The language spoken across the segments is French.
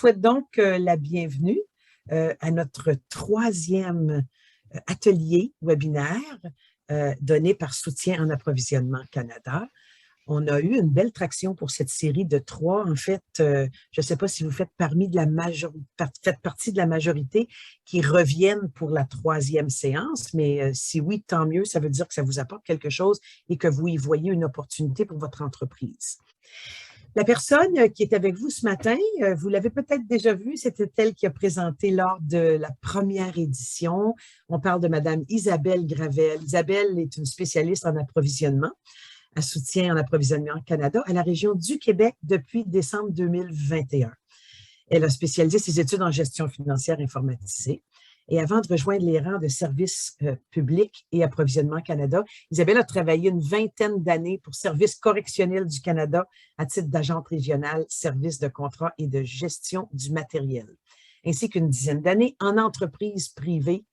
souhaite donc la bienvenue à notre troisième atelier webinaire donné par Soutien en approvisionnement Canada. On a eu une belle traction pour cette série de trois. En fait, je ne sais pas si vous faites faites partie de la majorité qui reviennent pour la troisième séance, mais si oui, tant mieux, ça veut dire que ça vous apporte quelque chose et que vous y voyez une opportunité pour votre entreprise. La personne qui est avec vous ce matin, vous l'avez peut-être déjà vue, c'était elle qui a présenté lors de la première édition. On parle de Madame Isabelle Gravel. Isabelle est une spécialiste en approvisionnement, à Soutien en approvisionnement Canada, à la région du Québec depuis décembre 2021. Elle a spécialisé ses études en gestion financière informatisée. Et avant de rejoindre les rangs de Services publics et approvisionnement Canada, Isabelle a travaillé une vingtaine d'années pour Services correctionnels du Canada à titre d'agente régionale, service de contrat et de gestion du matériel, ainsi qu'une dizaine d'années en entreprise privée,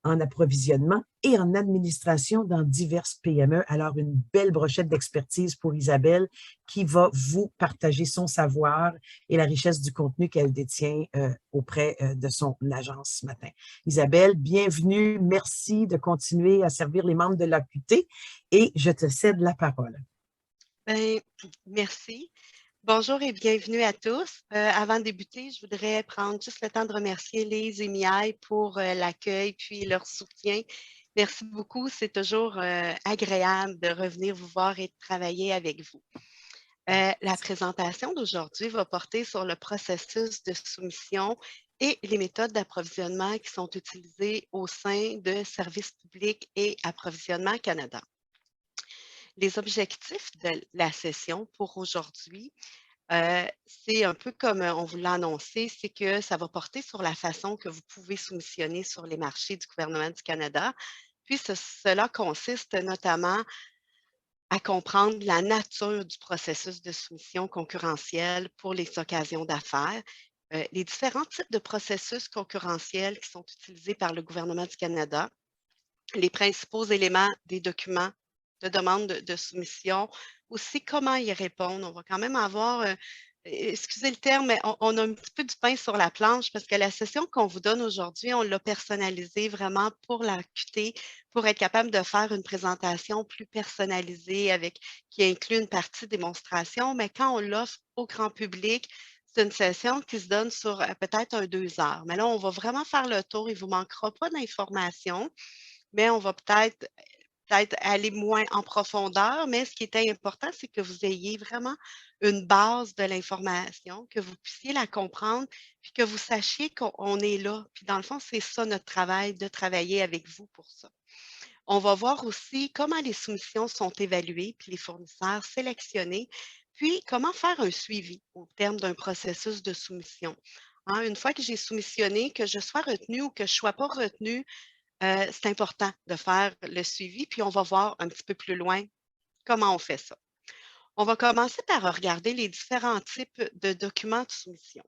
en approvisionnement et en administration dans diverses PME. Alors, une belle brochette d'expertise pour Isabelle qui va vous partager son savoir et la richesse du contenu qu'elle détient auprès de son agence ce matin. Isabelle, bienvenue. Merci de continuer à servir les membres de l'AQT et je te cède la parole. Bien, merci. Bonjour et bienvenue à tous. Avant de débuter, je voudrais prendre juste le temps de remercier Lise et Miaille pour l'accueil puis leur soutien. Merci beaucoup. C'est toujours agréable de revenir vous voir et de travailler avec vous. La présentation d'aujourd'hui va porter sur le processus de soumission et les méthodes d'approvisionnement qui sont utilisées au sein de Services publics et Approvisionnement Canada. Les objectifs de la session pour aujourd'hui, c'est un peu comme on vous l'a annoncé, c'est que ça va porter sur la façon que vous pouvez soumissionner sur les marchés du gouvernement du Canada. Puis cela consiste notamment à comprendre la nature du processus de soumission concurrentielle pour les occasions d'affaires, les différents types de processus concurrentiels qui sont utilisés par le gouvernement du Canada, les principaux éléments des documents de demande de soumission, aussi comment y répondre. On va quand même avoir, excusez le terme, mais on a un petit peu du pain sur la planche parce que la session qu'on vous donne aujourd'hui, on l'a personnalisée vraiment pour la QT, pour être capable de faire une présentation plus personnalisée qui inclut une partie démonstration, mais quand on l'offre au grand public, c'est une session qui se donne sur peut-être 2 heures. Mais là, on va vraiment faire le tour. Il ne vous manquera pas d'informations, mais on va peut-être aller moins en profondeur, mais ce qui est important, c'est que vous ayez vraiment une base de l'information, que vous puissiez la comprendre, puis que vous sachiez qu'on est là. Puis dans le fond, c'est ça notre travail, de travailler avec vous pour ça. On va voir aussi comment les soumissions sont évaluées, puis les fournisseurs sélectionnés, puis comment faire un suivi au terme d'un processus de soumission. Hein, une fois que j'ai soumissionné, que je sois retenue ou que je ne sois pas retenue, c'est important de faire le suivi, puis on va voir un petit peu plus loin comment on fait ça. On va commencer par regarder les différents types de documents de soumission.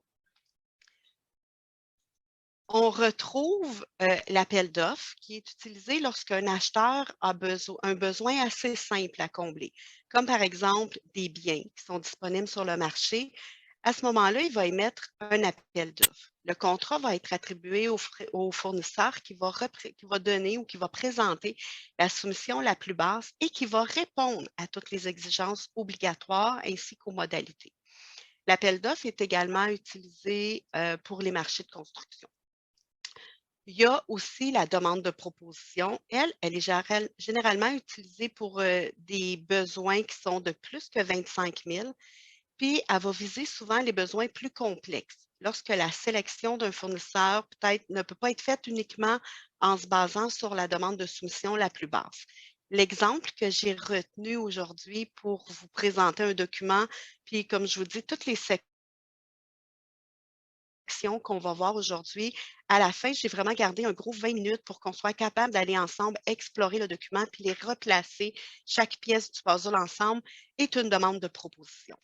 On retrouve l'appel d'offres qui est utilisé lorsqu'un acheteur a un besoin assez simple à combler, comme par exemple des biens qui sont disponibles sur le marché. À ce moment-là, il va émettre un appel d'offres. Le contrat va être attribué au fournisseur qui va donner ou qui va présenter la soumission la plus basse et qui va répondre à toutes les exigences obligatoires ainsi qu'aux modalités. L'appel d'offres est également utilisé pour les marchés de construction. Il y a aussi la demande de proposition. Elle est généralement utilisée pour des besoins qui sont de plus que 25 000. Puis, elle va viser souvent les besoins plus complexes, lorsque la sélection d'un fournisseur peut-être ne peut pas être faite uniquement en se basant sur la demande de soumission la plus basse. L'exemple que j'ai retenu aujourd'hui pour vous présenter un document, puis comme je vous dis, toutes les sections qu'on va voir aujourd'hui, à la fin, j'ai vraiment gardé un gros 20 minutes pour qu'on soit capable d'aller ensemble explorer le document puis les replacer. Chaque pièce du puzzle ensemble est une demande de proposition.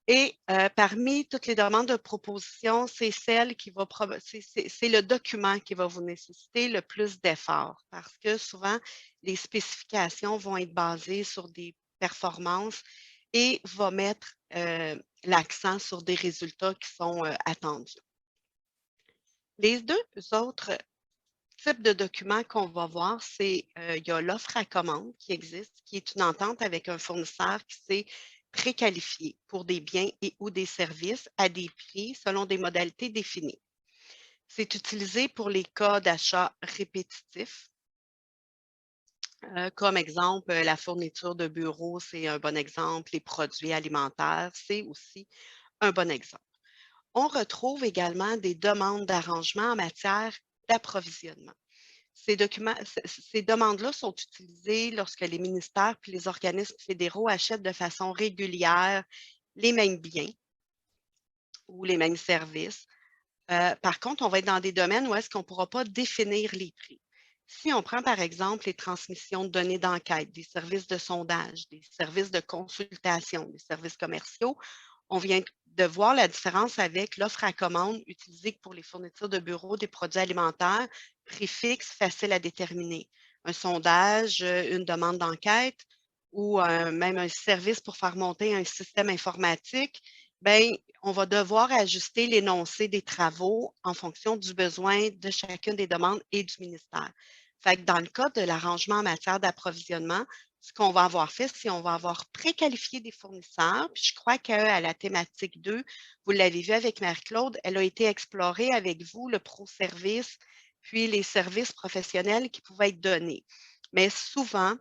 Et parmi toutes les demandes de proposition, c'est c'est le document qui va vous nécessiter le plus d'efforts parce que souvent, les spécifications vont être basées sur des performances et va mettre l'accent sur des résultats qui sont attendus. Les deux autres types de documents qu'on va voir, c'est il y a l'offre à commande qui existe, qui est une entente avec un fournisseur qui s'est préqualifié pour des biens et ou des services à des prix selon des modalités définies. C'est utilisé pour les cas d'achat répétitifs. Comme exemple, la fourniture de bureau, c'est un bon exemple. Les produits alimentaires, c'est aussi un bon exemple. On retrouve également des demandes d'arrangement en matière d'approvisionnement. Ces demandes-là sont utilisées lorsque les ministères puis les organismes fédéraux achètent de façon régulière les mêmes biens ou les mêmes services. Par contre, on va être dans des domaines où est-ce qu'on ne pourra pas définir les prix. Si on prend par exemple les transmissions de données d'enquête, des services de sondage, des services de consultation, des services commerciaux, on vient de voir la différence avec l'offre à commande utilisée pour les fournitures de bureaux des produits alimentaires, prix fixe, facile à déterminer. Un sondage, une demande d'enquête ou même un service pour faire monter un système informatique, bien, on va devoir ajuster l'énoncé des travaux en fonction du besoin de chacune des demandes et du ministère. Fait que dans le cas de l'arrangement en matière d'approvisionnement, ce qu'on va avoir fait, c'est qu'on va avoir préqualifié des fournisseurs. Puis je crois qu'à la thématique 2, vous l'avez vu avec Marie-Claude, elle a été explorée avec vous, le pro-service, puis les services professionnels qui pouvaient être donnés. Mais souvent,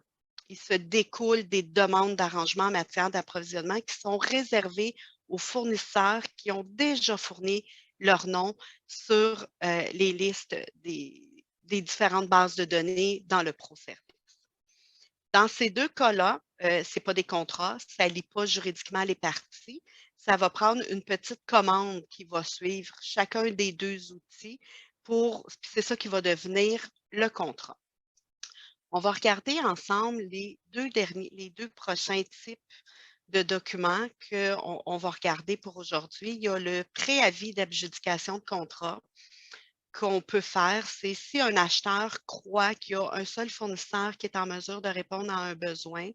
il se découle des demandes d'arrangement en matière d'approvisionnement qui sont réservées aux fournisseurs qui ont déjà fourni leur nom sur les listes des différentes bases de données dans le pro-service. Dans ces deux cas-là, ce n'est pas des contrats, ça ne lie pas juridiquement les parties. Ça va prendre une petite commande qui va suivre chacun des deux outils c'est ça qui va devenir le contrat. On va regarder ensemble les deux prochains types de documents qu'on va regarder pour aujourd'hui. Il y a le préavis d'adjudication de contrat qu'on peut faire, c'est si un acheteur croit qu'il y a un seul fournisseur qui est en mesure de répondre à un besoin.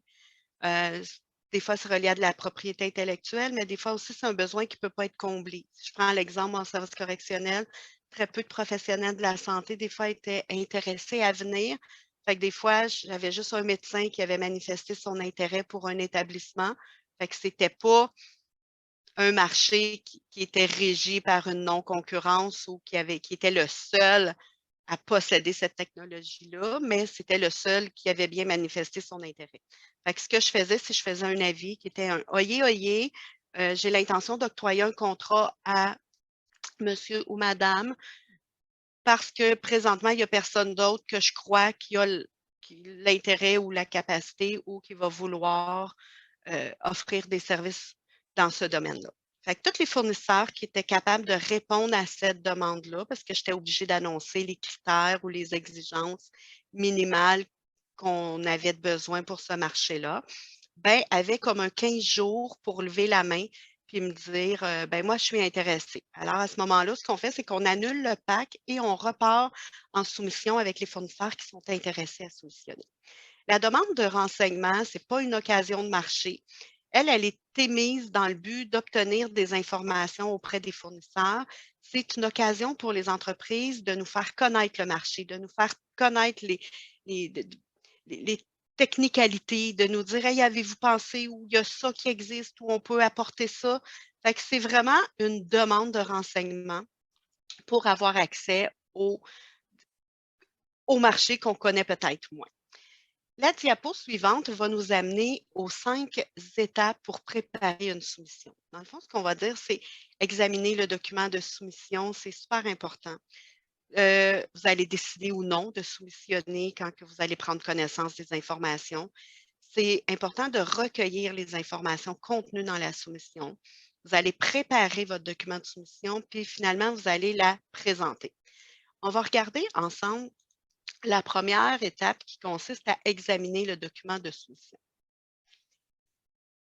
Euh, des fois, c'est relié à de la propriété intellectuelle, mais des fois aussi, c'est un besoin qui ne peut pas être comblé. Si je prends l'exemple en service correctionnel, très peu de professionnels de la santé, des fois, étaient intéressés à venir. Fait que des fois, j'avais juste un médecin qui avait manifesté son intérêt pour un établissement. Fait que c'était pas un marché qui était régi par une non-concurrence ou qui était le seul à posséder cette technologie-là, mais c'était le seul qui avait bien manifesté son intérêt. Fait que ce que je faisais, c'est que je faisais un avis qui était un oyez, oyez, j'ai l'intention d'octroyer un contrat à monsieur ou madame parce que présentement, il n'y a personne d'autre que je crois qui a l'intérêt ou la capacité ou qui va vouloir offrir des services dans ce domaine-là. Fait que tous les fournisseurs qui étaient capables de répondre à cette demande-là, parce que j'étais obligée d'annoncer les critères ou les exigences minimales qu'on avait besoin pour ce marché-là, ben, avaient comme un 15 jours pour lever la main puis me dire ben moi, je suis intéressée. Alors, à ce moment-là, ce qu'on fait, c'est qu'on annule le PAC et on repart en soumission avec les fournisseurs qui sont intéressés à soumissionner. La demande de renseignement, ce n'est pas une occasion de marché. Elle est émise dans le but d'obtenir des informations auprès des fournisseurs. C'est une occasion pour les entreprises de nous faire connaître le marché, de nous faire connaître les, les technicalités, de nous dire hey, avez-vous pensé où il y a ça qui existe, où on peut apporter ça. Fait que c'est vraiment une demande de renseignement pour avoir accès au marché qu'on connaît peut-être moins. La diapo suivante va nous amener aux 5 étapes pour préparer une soumission. Dans le fond, ce qu'on va dire, c'est examiner le document de soumission. C'est super important. Vous allez décider ou non de soumissionner quand que vous allez prendre connaissance des informations. C'est important de recueillir les informations contenues dans la soumission. Vous allez préparer votre document de soumission, puis finalement, vous allez la présenter. On va regarder ensemble la première étape qui consiste à examiner le document de soumission.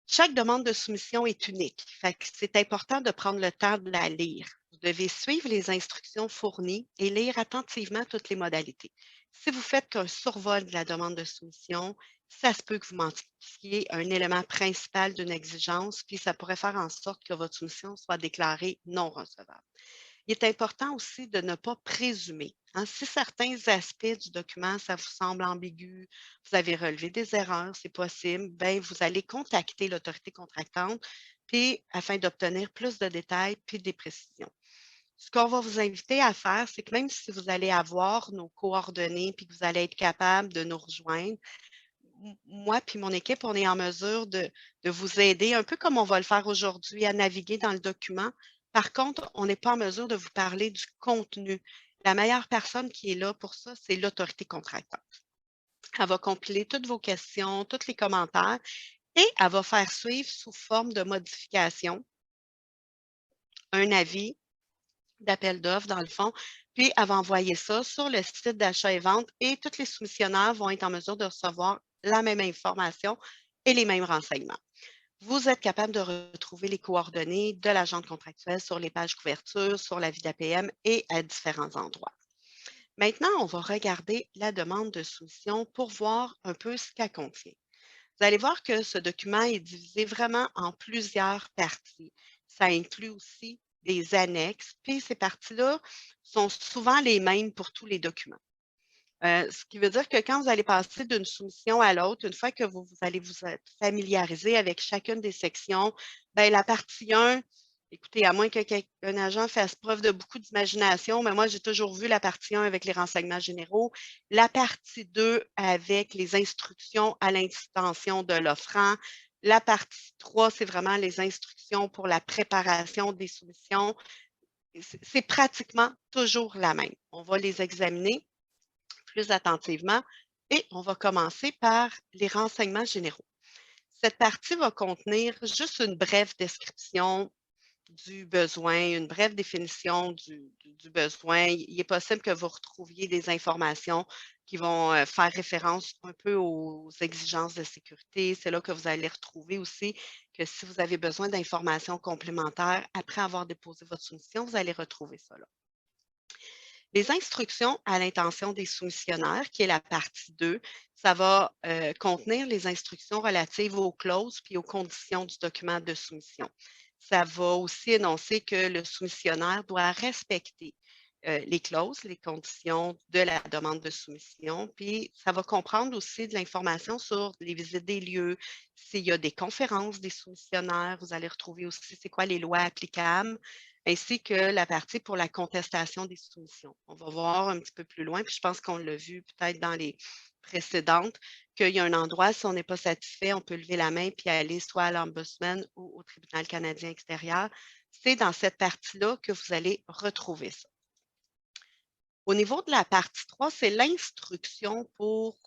Chaque demande de soumission est unique, c'est important de prendre le temps de la lire. Vous devez suivre les instructions fournies et lire attentivement toutes les modalités. Si vous faites qu'un survol de la demande de soumission, ça se peut que vous manquiez un élément principal d'une exigence, puis ça pourrait faire en sorte que votre soumission soit déclarée non recevable. Il est important aussi de ne pas présumer, hein. Si certains aspects du document, ça vous semble ambigu, vous avez relevé des erreurs, c'est possible, bien, vous allez contacter l'autorité contractante puis afin d'obtenir plus de détails puis des précisions. Ce qu'on va vous inviter à faire, c'est que même si vous allez avoir nos coordonnées puis que vous allez être capable de nous rejoindre, moi puis mon équipe, on est en mesure de vous aider, un peu comme on va le faire aujourd'hui, à naviguer dans le document. Par contre, on n'est pas en mesure de vous parler du contenu. La meilleure personne qui est là pour ça, c'est l'autorité contractante. Elle va compiler toutes vos questions, tous les commentaires et elle va faire suivre sous forme de modification un avis d'appel d'offres, dans le fond, puis elle va envoyer ça sur le site d'achat et vente et tous les soumissionnaires vont être en mesure de recevoir la même information et les mêmes renseignements. Vous êtes capable de retrouver les coordonnées de l'agente contractuelle sur les pages couverture, sur l'avis d'APM et à différents endroits. Maintenant, on va regarder la demande de soumission pour voir un peu ce qu'elle contient. Vous allez voir que ce document est divisé vraiment en plusieurs parties. Ça inclut aussi des annexes, puis ces parties-là sont souvent les mêmes pour tous les documents. Ce qui veut dire que quand vous allez passer d'une soumission à l'autre, une fois que vous allez vous être familiarisé avec chacune des sections, bien, la partie 1, écoutez, à moins qu'un agent fasse preuve de beaucoup d'imagination, mais moi, j'ai toujours vu la partie 1 avec les renseignements généraux, la partie 2 avec les instructions à l'intention de l'offrant, la partie 3, c'est vraiment les instructions pour la préparation des soumissions. C'est pratiquement toujours la même. On va les examiner plus attentivement et on va commencer par les renseignements généraux. Cette partie va contenir juste une brève description du besoin, une brève définition du besoin. Il est possible que vous retrouviez des informations qui vont faire référence un peu aux exigences de sécurité. C'est là que vous allez retrouver aussi que si vous avez besoin d'informations complémentaires après avoir déposé votre soumission, vous allez retrouver ça là. Les instructions à l'intention des soumissionnaires, qui est la partie 2, ça va contenir les instructions relatives aux clauses puis aux conditions du document de soumission. Ça va aussi énoncer que le soumissionnaire doit respecter les clauses, les conditions de la demande de soumission, puis ça va comprendre aussi de l'information sur les visites des lieux, s'il y a des conférences des soumissionnaires, vous allez retrouver aussi c'est quoi les lois applicables, ainsi que la partie pour la contestation des soumissions. On va voir un petit peu plus loin, puis je pense qu'on l'a vu peut-être dans les précédentes, qu'il y a un endroit, si on n'est pas satisfait, on peut lever la main puis aller soit à l'Ombudsman ou au Tribunal canadien extérieur. C'est dans cette partie-là que vous allez retrouver ça. Au niveau de la partie 3, c'est l'instruction pour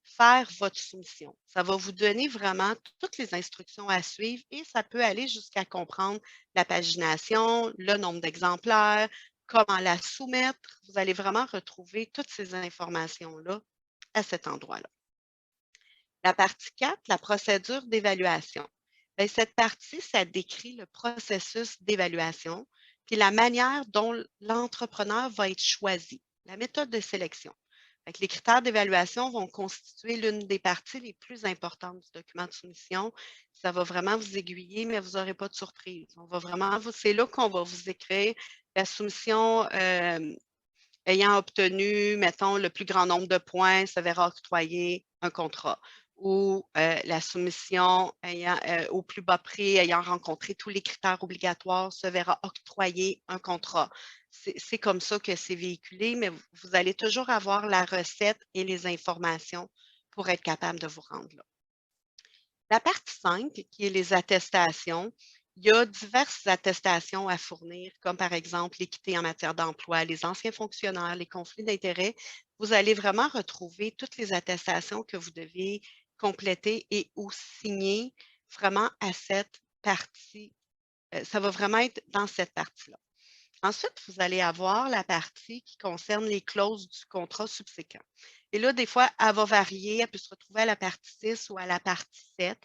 faire votre soumission. Ça va vous donner vraiment toutes les instructions à suivre et ça peut aller jusqu'à comprendre la pagination, le nombre d'exemplaires, comment la soumettre. Vous allez vraiment retrouver toutes ces informations-là à cet endroit-là. La partie 4, la procédure d'évaluation. Bien, cette partie, ça décrit le processus d'évaluation, puis la manière dont l'entrepreneur va être choisi, la méthode de sélection. Fait que les critères d'évaluation vont constituer l'une des parties les plus importantes du document de soumission. Ça va vraiment vous aiguiller, mais vous n'aurez pas de surprise. C'est là qu'on va vous écrire la soumission ayant obtenu, mettons, le plus grand nombre de points, se verra octroyer un contrat. Ou la soumission au plus bas prix, ayant rencontré tous les critères obligatoires, se verra octroyer un contrat. C'est comme ça que c'est véhiculé, mais vous allez toujours avoir la recette et les informations pour être capable de vous rendre là. La partie 5, qui est les attestations, il y a diverses attestations à fournir, comme par exemple l'équité en matière d'emploi, les anciens fonctionnaires, les conflits d'intérêts. Vous allez vraiment retrouver toutes les attestations que vous devez compléter et ou signer vraiment à cette partie. Ça va vraiment être dans cette partie-là. Ensuite, vous allez avoir la partie qui concerne les clauses du contrat subséquent. Et là, des fois, elle va varier, elle peut se retrouver à la partie 6 ou à la partie 7.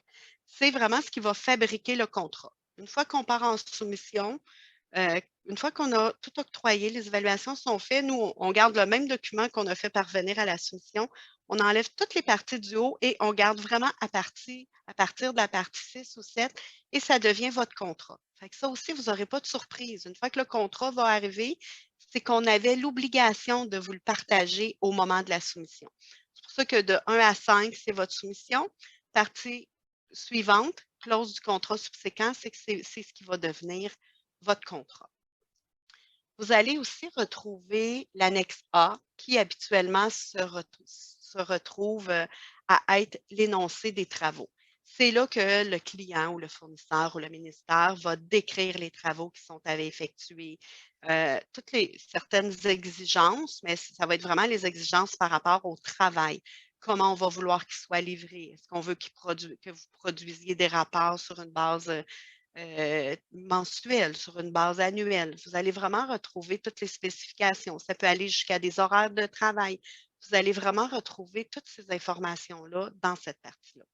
C'est vraiment ce qui va fabriquer le contrat. Une fois qu'on part en soumission, Une fois qu'on a tout octroyé, les évaluations sont faites, nous, on garde le même document qu'on a fait parvenir à la soumission. On enlève toutes les parties du haut et on garde vraiment à partir de la partie 6 ou 7 et ça devient votre contrat. Fait que ça aussi, vous n'aurez pas de surprise. Une fois que le contrat va arriver, c'est qu'on avait l'obligation de vous le partager au moment de la soumission. C'est pour ça que de 1 à 5, c'est votre soumission. Partie suivante, clause du contrat subséquent, c'est que c'est ce qui va devenir votre contrat. Vous allez aussi retrouver l'annexe A qui habituellement se retrouve à être l'énoncé des travaux. C'est là que le client ou le fournisseur ou le ministère va décrire les travaux qui sont à effectuer, toutes les certaines exigences, mais ça va être vraiment les exigences par rapport au travail. Comment on va vouloir qu'il soit livré? Est-ce qu'on veut que vous produisiez des rapports sur une base mensuelle, sur une base annuelle? Vous allez vraiment retrouver toutes les spécifications. Ça peut aller jusqu'à des horaires de travail. Vous allez vraiment retrouver toutes ces informations-là dans cette partie-là.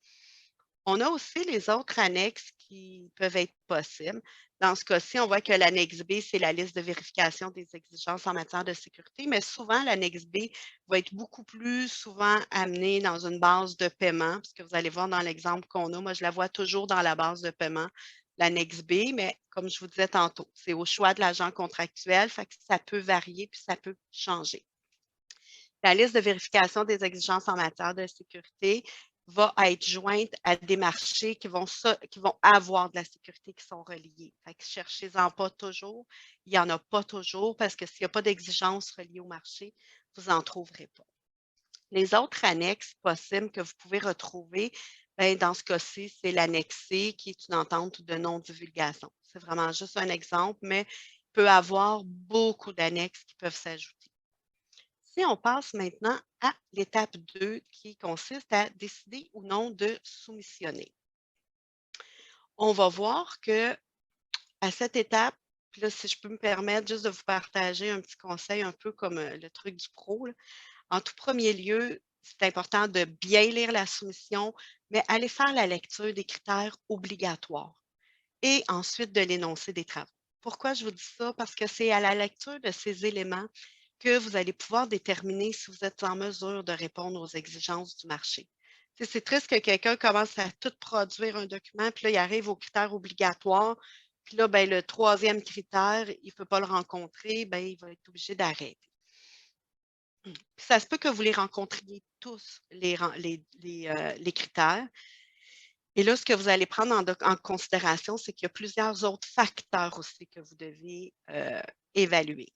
On a aussi les autres annexes qui peuvent être possibles. Dans ce cas-ci, on voit que l'annexe B, c'est la liste de vérification des exigences en matière de sécurité, mais souvent, l'annexe B va être beaucoup plus souvent amenée dans une base de paiement, puisque vous allez voir dans l'exemple qu'on a, moi, je la vois toujours dans la base de paiement, l'annexe B, mais comme je vous disais tantôt, c'est au choix de l'agent contractuel, fait que ça peut varier puis ça peut changer. La liste de vérification des exigences en matière de sécurité va être jointe à des marchés qui vont avoir de la sécurité qui sont reliés. Fait que cherchez-en pas toujours. Il n'y en a pas toujours parce que s'il n'y a pas d'exigences reliées au marché, vous n'en trouverez pas. Les autres annexes possibles que vous pouvez retrouver, ben, dans ce cas-ci, c'est l'annexe C qui est une entente de non-divulgation. C'est vraiment juste un exemple, mais il peut y avoir beaucoup d'annexes qui peuvent s'ajouter. Si on passe maintenant à l'étape 2 qui consiste à décider ou non de soumissionner. On va voir que à cette étape, puis là, si je peux me permettre juste de vous partager un petit conseil un peu comme le truc du pro, là. En tout premier lieu, c'est important de bien lire la soumission, mais aller faire la lecture des critères obligatoires et ensuite de l'énoncé des travaux. Pourquoi je vous dis ça? Parce que c'est à la lecture de ces éléments que vous allez pouvoir déterminer si vous êtes en mesure de répondre aux exigences du marché. Tu sais, c'est triste que quelqu'un commence à tout produire un document, puis là, il arrive aux critères obligatoires, puis là, ben, le troisième critère, il ne peut pas le rencontrer, ben, il va être obligé d'arrêter. Puis ça se peut que vous les rencontriez tous, les critères. Et là, ce que vous allez prendre en considération, c'est qu'il y a plusieurs autres facteurs aussi que vous devez évaluer.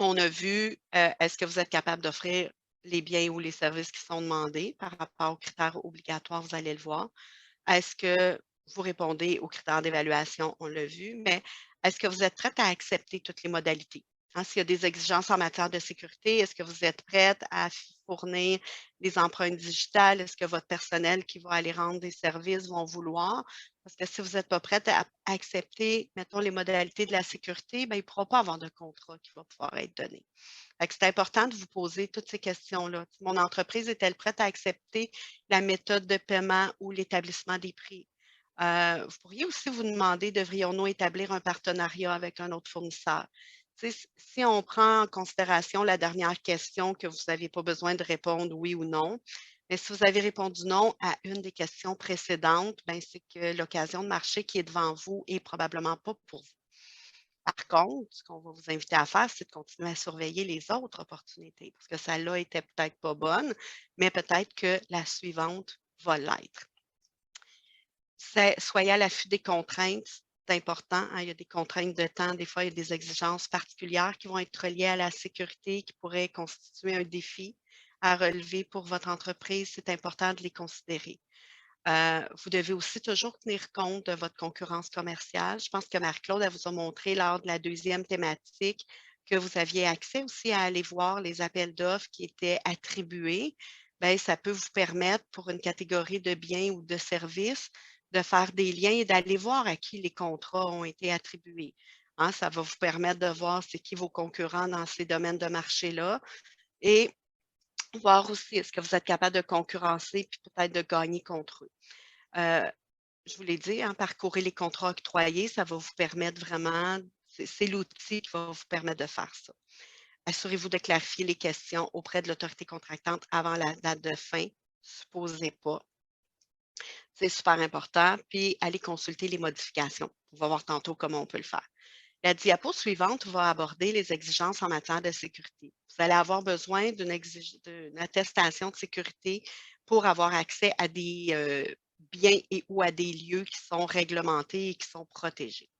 On a vu, est-ce que vous êtes capable d'offrir les biens ou les services qui sont demandés par rapport aux critères obligatoires, vous allez le voir. Est-ce que vous répondez aux critères d'évaluation? On l'a vu, mais est-ce que vous êtes prête à accepter toutes les modalités? Hein, s'il y a des exigences en matière de sécurité, est-ce que vous êtes prête à fournir les empreintes digitales? Est-ce que votre personnel qui va aller rendre des services vont vouloir? Parce que si vous n'êtes pas prête à accepter, mettons, les modalités de la sécurité, ben, il ne pourra pas avoir de contrat qui va pouvoir être donné. C'est important de vous poser toutes ces questions-là. Mon entreprise est-elle prête à accepter la méthode de paiement ou l'établissement des prix? Vous pourriez aussi vous demander, devrions-nous établir un partenariat avec un autre fournisseur? Si on prend en considération la dernière question que vous n'avez pas besoin de répondre oui ou non, mais si vous avez répondu non à une des questions précédentes, ben, c'est que l'occasion de marché qui est devant vous est probablement pas pour vous. Par contre, ce qu'on va vous inviter à faire, c'est de continuer à surveiller les autres opportunités parce que celle-là était peut-être pas bonne, mais peut-être que la suivante va l'être. Soyez à l'affût des contraintes, c'est important, hein, il y a des contraintes de temps, des fois, il y a des exigences particulières qui vont être liées à la sécurité, qui pourraient constituer un défi à relever pour votre entreprise. C'est important de les considérer. Vous devez aussi toujours tenir compte de votre concurrence commerciale. Je pense que Marie-Claude, elle vous a montré lors de la deuxième thématique que vous aviez accès aussi à aller voir les appels d'offres qui étaient attribués. Bien, ça peut vous permettre pour une catégorie de biens ou de services de faire des liens et d'aller voir à qui les contrats ont été attribués. Hein, ça va vous permettre de voir c'est qui vos concurrents dans ces domaines de marché-là et voir aussi est-ce que vous êtes capable de concurrencer puis peut-être de gagner contre eux. Je vous l'ai dit, hein, parcourir les contrats octroyés, ça va vous permettre vraiment c'est l'outil qui va vous permettre de faire ça. Assurez-vous de clarifier les questions auprès de l'autorité contractante avant la date de fin. Supposez pas. C'est super important. Puis, allez consulter les modifications. On va voir tantôt comment on peut le faire. La diapo suivante va aborder les exigences en matière de sécurité. Vous allez avoir besoin d'une attestation de sécurité pour avoir accès à des biens et ou à des lieux qui sont réglementés et qui sont protégés.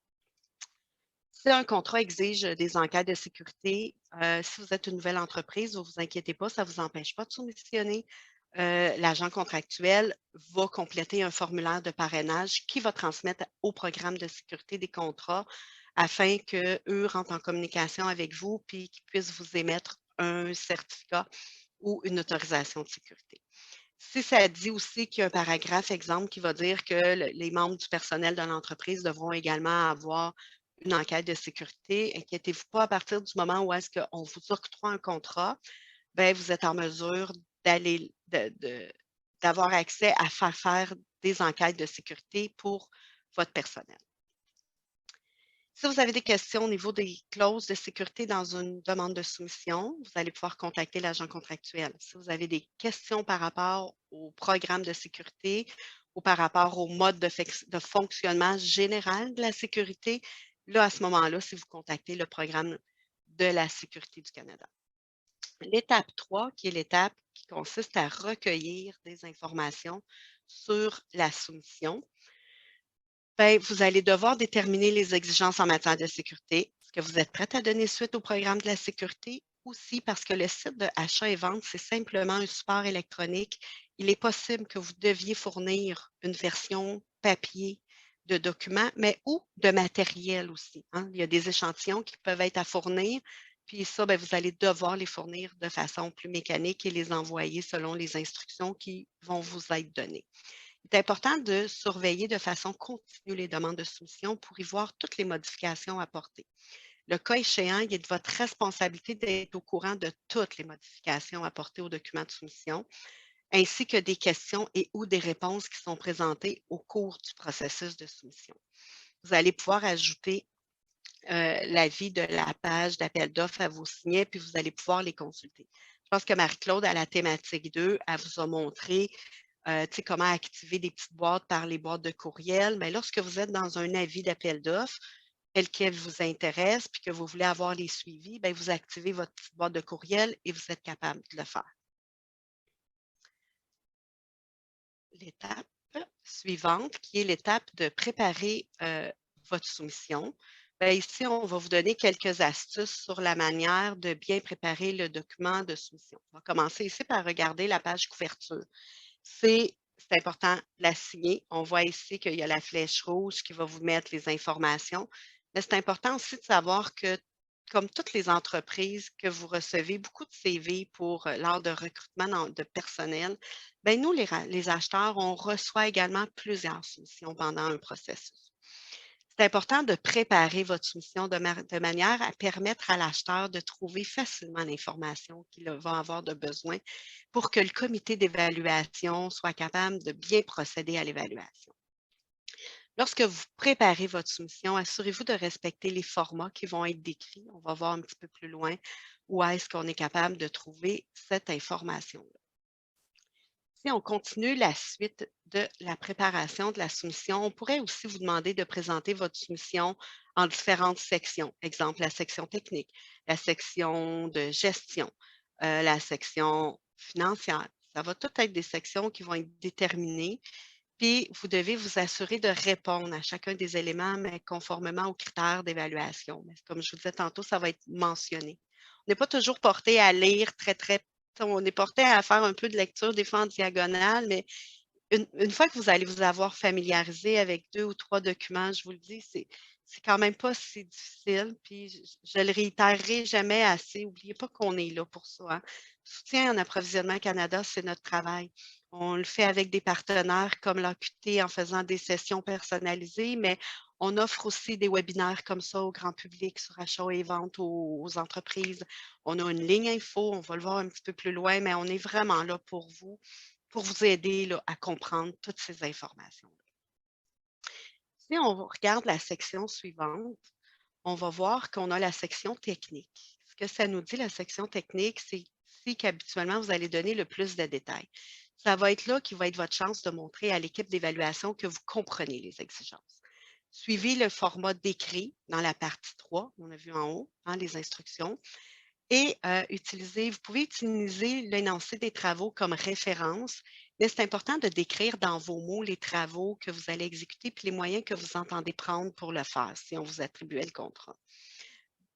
Si un contrat exige des enquêtes de sécurité, si vous êtes une nouvelle entreprise, ne vous inquiétez pas, ça ne vous empêche pas de soumissionner. L'agent contractuel va compléter un formulaire de parrainage qui va transmettre au programme de sécurité des contrats afin qu'eux rentrent en communication avec vous puis qu'ils puissent vous émettre un certificat ou une autorisation de sécurité. Si ça dit aussi qu'il y a un paragraphe, exemple, qui va dire que les membres du personnel de l'entreprise devront également avoir une enquête de sécurité, inquiétez-vous pas, à partir du moment où est-ce qu'on vous octroie un contrat, bien, vous êtes en mesure d'avoir accès à faire des enquêtes de sécurité pour votre personnel. Si vous avez des questions au niveau des clauses de sécurité dans une demande de soumission, vous allez pouvoir contacter l'agent contractuel. Si vous avez des questions par rapport au programme de sécurité ou par rapport au mode de fonctionnement général de la sécurité, là, à ce moment-là, si vous contactez le programme de la sécurité du Canada. L'étape 3, qui est l'étape qui consiste à recueillir des informations sur la soumission, bien, vous allez devoir déterminer les exigences en matière de sécurité. Est-ce que vous êtes prête à donner suite au programme de la sécurité? Aussi, parce que le site de achat et vente, c'est simplement un support électronique. Il est possible que vous deviez fournir une version papier de documents, mais ou de matériel aussi, hein. Il y a des échantillons qui peuvent être à fournir, puis ça, bien, vous allez devoir les fournir de façon plus mécanique et les envoyer selon les instructions qui vont vous être données. Il est important de surveiller de façon continue les demandes de soumission pour y voir toutes les modifications apportées. Le cas échéant, il est de votre responsabilité d'être au courant de toutes les modifications apportées au document de soumission, ainsi que des questions et ou des réponses qui sont présentées au cours du processus de soumission. Vous allez pouvoir ajouter l'avis de la page d'appel d'offres à vos signets, puis vous allez pouvoir les consulter. Je pense que Marie-Claude, à la thématique 2, elle vous a montré comment activer des petites boîtes par les boîtes de courriel. Mais lorsque vous êtes dans un avis d'appel d'offres, tel quel vous intéresse, puis que vous voulez avoir les suivis, bien, vous activez votre petite boîte de courriel et vous êtes capable de le faire. L'étape suivante, qui est l'étape de préparer votre soumission. Bien, ici, on va vous donner quelques astuces sur la manière de bien préparer le document de soumission. On va commencer ici par regarder la page couverture. C'est important de la signer. On voit ici qu'il y a la flèche rouge qui va vous mettre les informations. Mais c'est important aussi de savoir que, comme toutes les entreprises que vous recevez, beaucoup de CV pour lors de recrutement de personnel, bien, nous, les acheteurs, on reçoit également plusieurs soumissions pendant un processus. C'est important de préparer votre soumission de manière à permettre à l'acheteur de trouver facilement l'information qu'il va avoir de besoin pour que le comité d'évaluation soit capable de bien procéder à l'évaluation. Lorsque vous préparez votre soumission, assurez-vous de respecter les formats qui vont être décrits. On va voir un petit peu plus loin où est-ce qu'on est capable de trouver cette information-là. Si on continue la suite de la préparation de la soumission, on pourrait aussi vous demander de présenter votre soumission en différentes sections. Exemple, la section technique, la section de gestion, la section financière. Ça va tout être des sections qui vont être déterminées. Puis, vous devez vous assurer de répondre à chacun des éléments, mais conformément aux critères d'évaluation. Mais comme je vous disais tantôt, ça va être mentionné. On n'est pas toujours porté à lire très, on est porté à faire un peu de lecture des fois en diagonale, mais une fois que vous allez vous avoir familiarisé avec 2 ou 3 documents, je vous le dis, c'est quand même pas si difficile. Puis je le réitérerai jamais assez. N'oubliez pas qu'on est là pour ça, hein. Soutien en approvisionnement Canada, c'est notre travail. On le fait avec des partenaires comme l'AQT en faisant des sessions personnalisées, mais on offre aussi des webinaires comme ça au grand public sur achat et vente aux entreprises. On a une ligne info, on va le voir un petit peu plus loin, mais on est vraiment là pour vous aider là, à comprendre toutes ces informations-là. Si on regarde la section suivante, on va voir qu'on a la section technique. Ce que ça nous dit, la section technique, c'est ici qu'habituellement, vous allez donner le plus de détails. Ça va être là qui va être votre chance de montrer à l'équipe d'évaluation que vous comprenez les exigences. Suivez le format décrit dans la partie 3, on a vu en haut, hein, les instructions, et vous pouvez utiliser l'énoncé des travaux comme référence, mais c'est important de décrire dans vos mots les travaux que vous allez exécuter puis les moyens que vous entendez prendre pour le faire si on vous attribuait le contrat.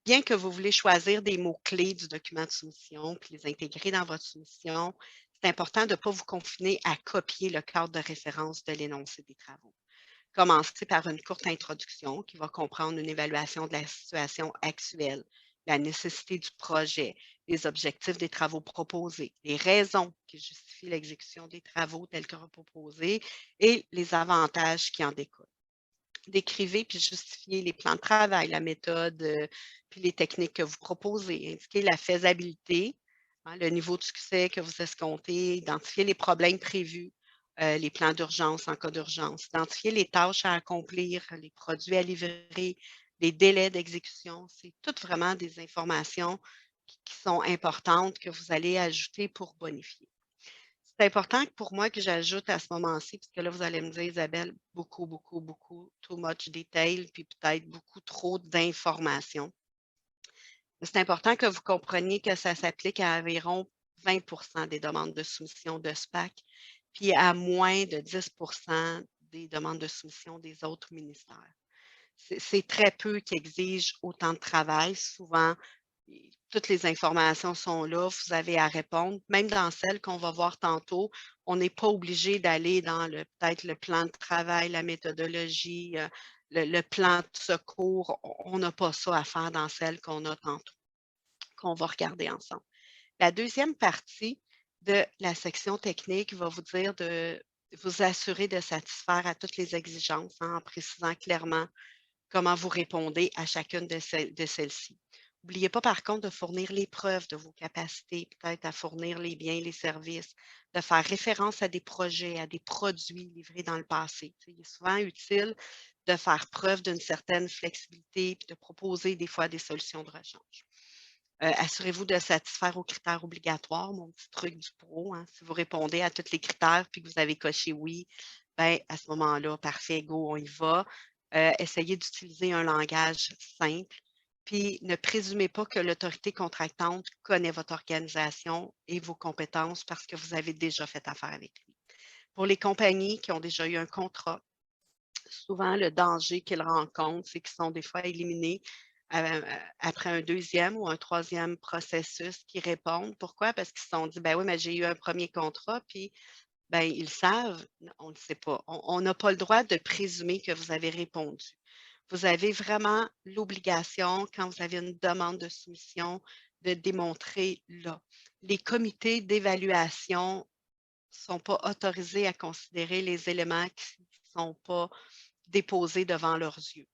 Bien que vous voulez choisir des mots-clés du document de soumission puis les intégrer dans votre soumission, c'est important de ne pas vous confiner à copier le cadre de référence de l'énoncé des travaux. Commencez par une courte introduction qui va comprendre une évaluation de la situation actuelle, la nécessité du projet, les objectifs des travaux proposés, les raisons qui justifient l'exécution des travaux tels que proposés et les avantages qui en découlent. Décrivez puis justifiez les plans de travail, la méthode, puis les techniques que vous proposez. Indiquez la faisabilité, hein, le niveau de succès que vous escomptez, identifiez les problèmes prévus, les plans d'urgence en cas d'urgence, identifier les tâches à accomplir, les produits à livrer, les délais d'exécution. C'est toutes vraiment des informations qui sont importantes que vous allez ajouter pour bonifier. C'est important pour moi que j'ajoute à ce moment-ci, puisque là, vous allez me dire, Isabelle, beaucoup, beaucoup, beaucoup, too much detail, puis peut-être beaucoup trop d'informations. C'est important que vous compreniez que ça s'applique à environ 20 des demandes de soumission de SPAC, puis à moins de 10 des demandes de soumission des autres ministères. C'est très peu qui exigent autant de travail. Souvent, toutes les informations sont là, vous avez à répondre. Même dans celles qu'on va voir tantôt, on n'est pas obligé d'aller dans peut-être le plan de travail, la méthodologie, le plan de secours. On n'a pas ça à faire dans celles qu'on a tantôt, qu'on va regarder ensemble. La deuxième partie de la section technique va vous dire de vous assurer de satisfaire à toutes les exigences, hein, en précisant clairement comment vous répondez à chacune de celles-ci. N'oubliez pas par contre de fournir les preuves de vos capacités, peut-être à fournir les biens, les services, de faire référence à des projets, à des produits livrés dans le passé. Il est souvent utile de faire preuve d'une certaine flexibilité et de proposer des fois des solutions de rechange. Assurez-vous de satisfaire aux critères obligatoires, mon petit truc du pro, hein. Si vous répondez à tous les critères puis que vous avez coché oui, ben, à ce moment-là, parfait, go, on y va. Essayez d'utiliser un langage simple, puis ne présumez pas que l'autorité contractante connaît votre organisation et vos compétences parce que vous avez déjà fait affaire avec lui. Pour les compagnies qui ont déjà eu un contrat, souvent le danger qu'ils rencontrent, c'est qu'ils sont des fois éliminés après un deuxième ou un troisième processus qui répondent. Pourquoi? Parce qu'ils se sont dit, ben oui, mais j'ai eu un premier contrat, puis ben, ils savent, on ne le sait pas. On n'a pas le droit de présumer que vous avez répondu. Vous avez vraiment l'obligation, quand vous avez une demande de soumission, de démontrer là. Les comités d'évaluation ne sont pas autorisés à considérer les éléments qui ne sont pas déposés devant leurs yeux.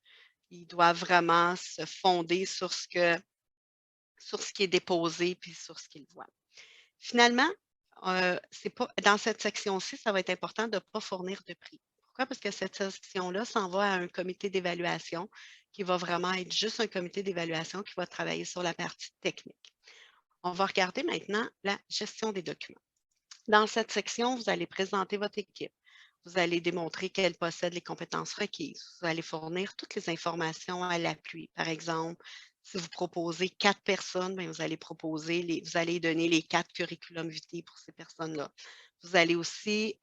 Ils doivent vraiment se fonder sur ce qui est déposé puis sur ce qu'ils voient. Finalement, c'est pas dans cette section-ci, ça va être important de ne pas fournir de prix. Pourquoi? Parce que cette section-là s'en va à un comité d'évaluation qui va vraiment être juste un comité d'évaluation qui va travailler sur la partie technique. On va regarder maintenant la gestion des documents. Dans cette section, vous allez présenter votre équipe. Vous allez démontrer qu'elle possède les compétences requises. Vous allez fournir toutes les informations à l'appui. Par exemple, si vous proposez 4 personnes, bien, vous allez vous allez donner les 4 curriculum vitae pour ces personnes-là. Vous allez aussi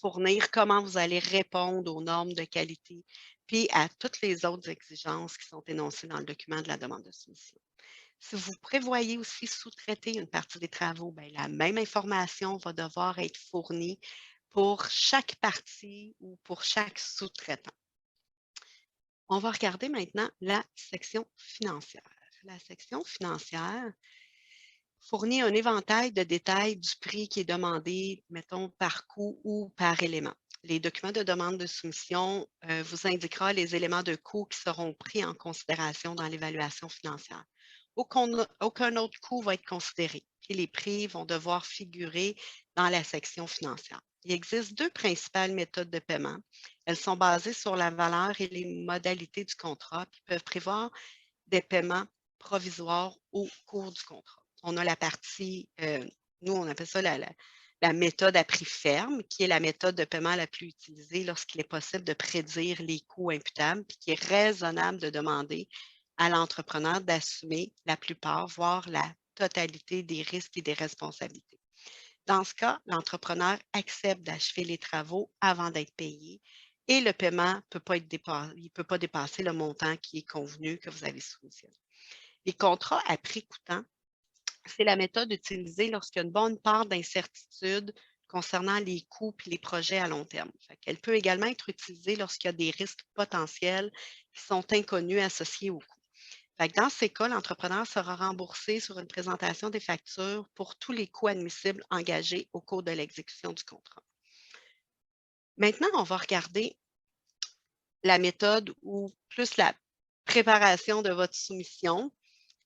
fournir comment vous allez répondre aux normes de qualité, puis à toutes les autres exigences qui sont énoncées dans le document de la demande de soumission. Si vous prévoyez aussi sous-traiter une partie des travaux, bien, la même information va devoir être fournie pour chaque partie ou pour chaque sous-traitant. On va regarder maintenant la section financière. La section financière fournit un éventail de détails du prix qui est demandé, mettons, par coût ou par élément. Les documents de demande de soumission vous indiquera les éléments de coût qui seront pris en considération dans l'évaluation financière. Aucun autre coût va être considéré et les prix vont devoir figurer dans la section financière. Il existe deux principales méthodes de paiement. Elles sont basées sur la valeur et les modalités du contrat, puis peuvent prévoir des paiements provisoires au cours du contrat. On a la partie, nous, on appelle ça la méthode à prix ferme, qui est la méthode de paiement la plus utilisée lorsqu'il est possible de prédire les coûts imputables, puis qui est raisonnable de demander à l'entrepreneur d'assumer la plupart, voire la totalité des risques et des responsabilités. Dans ce cas, l'entrepreneur accepte d'achever les travaux avant d'être payé et le paiement ne peut pas dépasser le montant qui est convenu que vous avez soumissionné. Les contrats à prix coûtant, c'est la méthode utilisée lorsqu'il y a une bonne part d'incertitude concernant les coûts et les projets à long terme. Elle peut également être utilisée lorsqu'il y a des risques potentiels qui sont inconnus associés au coût. Dans ces cas, l'entrepreneur sera remboursé sur une présentation des factures pour tous les coûts admissibles engagés au cours de l'exécution du contrat. Maintenant, on va regarder la méthode ou plus la préparation de votre soumission.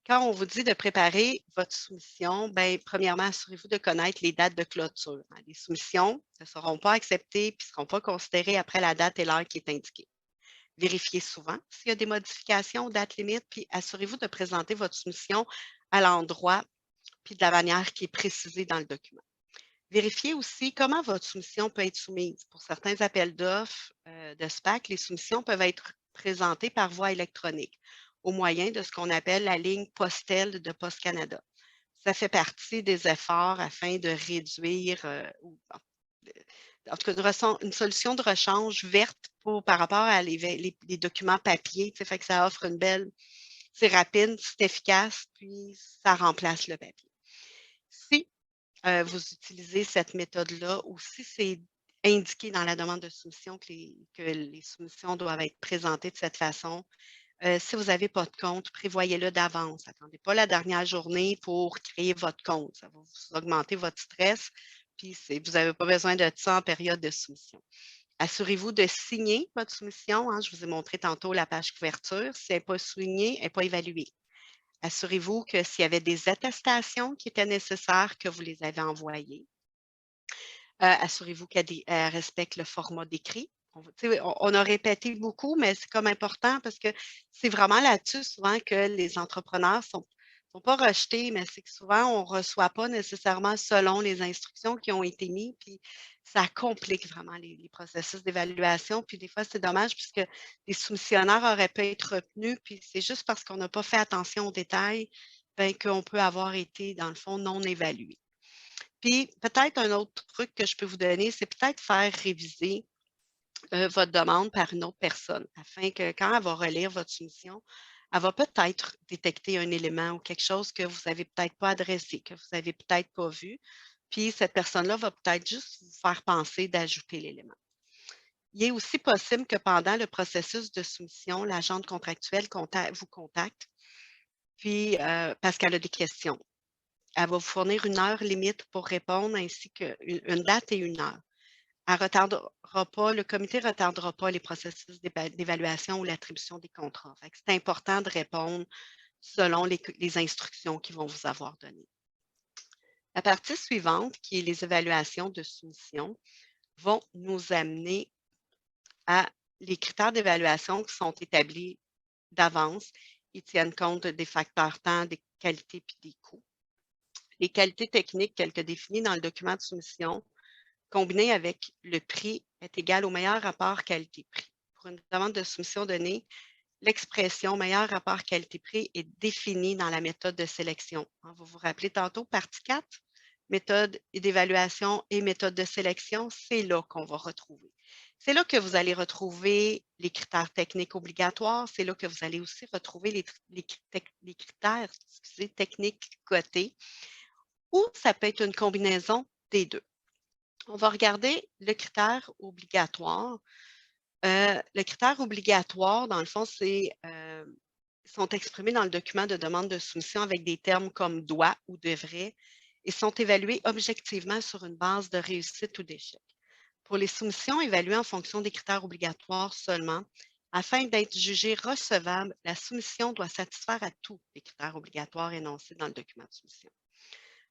Quand on vous dit de préparer votre soumission, bien, premièrement, assurez-vous de connaître les dates de clôture. Les soumissions ne seront pas acceptées et ne seront pas considérées après la date et l'heure qui est indiquée. Vérifiez souvent s'il y a des modifications aux dates limites, puis assurez-vous de présenter votre soumission à l'endroit puis de la manière qui est précisée dans le document. Vérifiez aussi comment votre soumission peut être soumise. Pour certains appels d'offres de SPAC, les soumissions peuvent être présentées par voie électronique au moyen de ce qu'on appelle la ligne postale de Poste Canada. Ça fait partie des efforts afin de réduire, en tout cas, une solution de rechange verte par rapport à les documents papier. Fait que ça offre une belle, c'est rapide, c'est efficace, puis ça remplace le papier. Si vous utilisez cette méthode-là ou si c'est indiqué dans la demande de soumission que les soumissions doivent être présentées de cette façon, si vous n'avez pas de compte, prévoyez-le d'avance. N'attendez pas la dernière journée pour créer votre compte. Ça va vous augmenter votre stress, puis vous n'avez pas besoin de ça en période de soumission. Assurez-vous de signer votre soumission. Je vous ai montré tantôt la page couverture. Si elle n'est pas signée, elle n'est pas évaluée. Assurez-vous que s'il y avait des attestations qui étaient nécessaires, que vous les avez envoyées. Assurez-vous qu'elle respecte le format d'écrit. On a répété beaucoup, mais c'est comme important parce que c'est vraiment là-dessus souvent que les entrepreneurs sont pas rejetés, mais c'est que souvent, on ne reçoit pas nécessairement selon les instructions qui ont été mises, puis ça complique vraiment les processus d'évaluation. Puis des fois, c'est dommage puisque les soumissionnaires auraient pu être retenus, puis c'est juste parce qu'on n'a pas fait attention aux détails qu'on peut avoir été, dans le fond, non évalué. Puis peut-être un autre truc que je peux vous donner, c'est peut-être faire réviser votre demande par une autre personne afin que quand elle va relire votre soumission, elle va peut-être détecter un élément ou quelque chose que vous n'avez peut-être pas adressé, que vous n'avez peut-être pas vu. Puis cette personne-là va peut-être juste vous faire penser d'ajouter l'élément. Il est aussi possible que pendant le processus de soumission, l'agente contractuelle vous contacte, puis parce qu'elle a des questions. Elle va vous fournir une heure limite pour répondre ainsi qu'une date et une heure. Le comité ne retardera pas les processus d'évaluation ou l'attribution des contrats. C'est important de répondre selon les instructions qu'ils vont vous avoir données. La partie suivante, qui est les évaluations de soumission, vont nous amener à les critères d'évaluation qui sont établis d'avance. Ils tiennent compte des facteurs temps, des qualités et des coûts. Les qualités techniques telles que définies dans le document de soumission, combinées avec le prix, est égal au meilleur rapport qualité-prix. Pour une demande de soumission donnée, l'expression meilleur rapport qualité-prix est définie dans la méthode de sélection. Vous vous rappelez tantôt, partie 4, méthode d'évaluation et méthode de sélection, c'est là qu'on va retrouver. C'est là que vous allez retrouver les critères techniques obligatoires. C'est là que vous allez aussi retrouver les critères techniques cotés. Ou ça peut être une combinaison des deux. On va regarder le critère obligatoire. Le critère obligatoire, dans le fond, sont exprimés dans le document de demande de soumission avec des termes comme doit ou devrait et sont évalués objectivement sur une base de réussite ou d'échec. Pour les soumissions évaluées en fonction des critères obligatoires seulement, afin d'être jugée recevable, la soumission doit satisfaire à tous les critères obligatoires énoncés dans le document de soumission.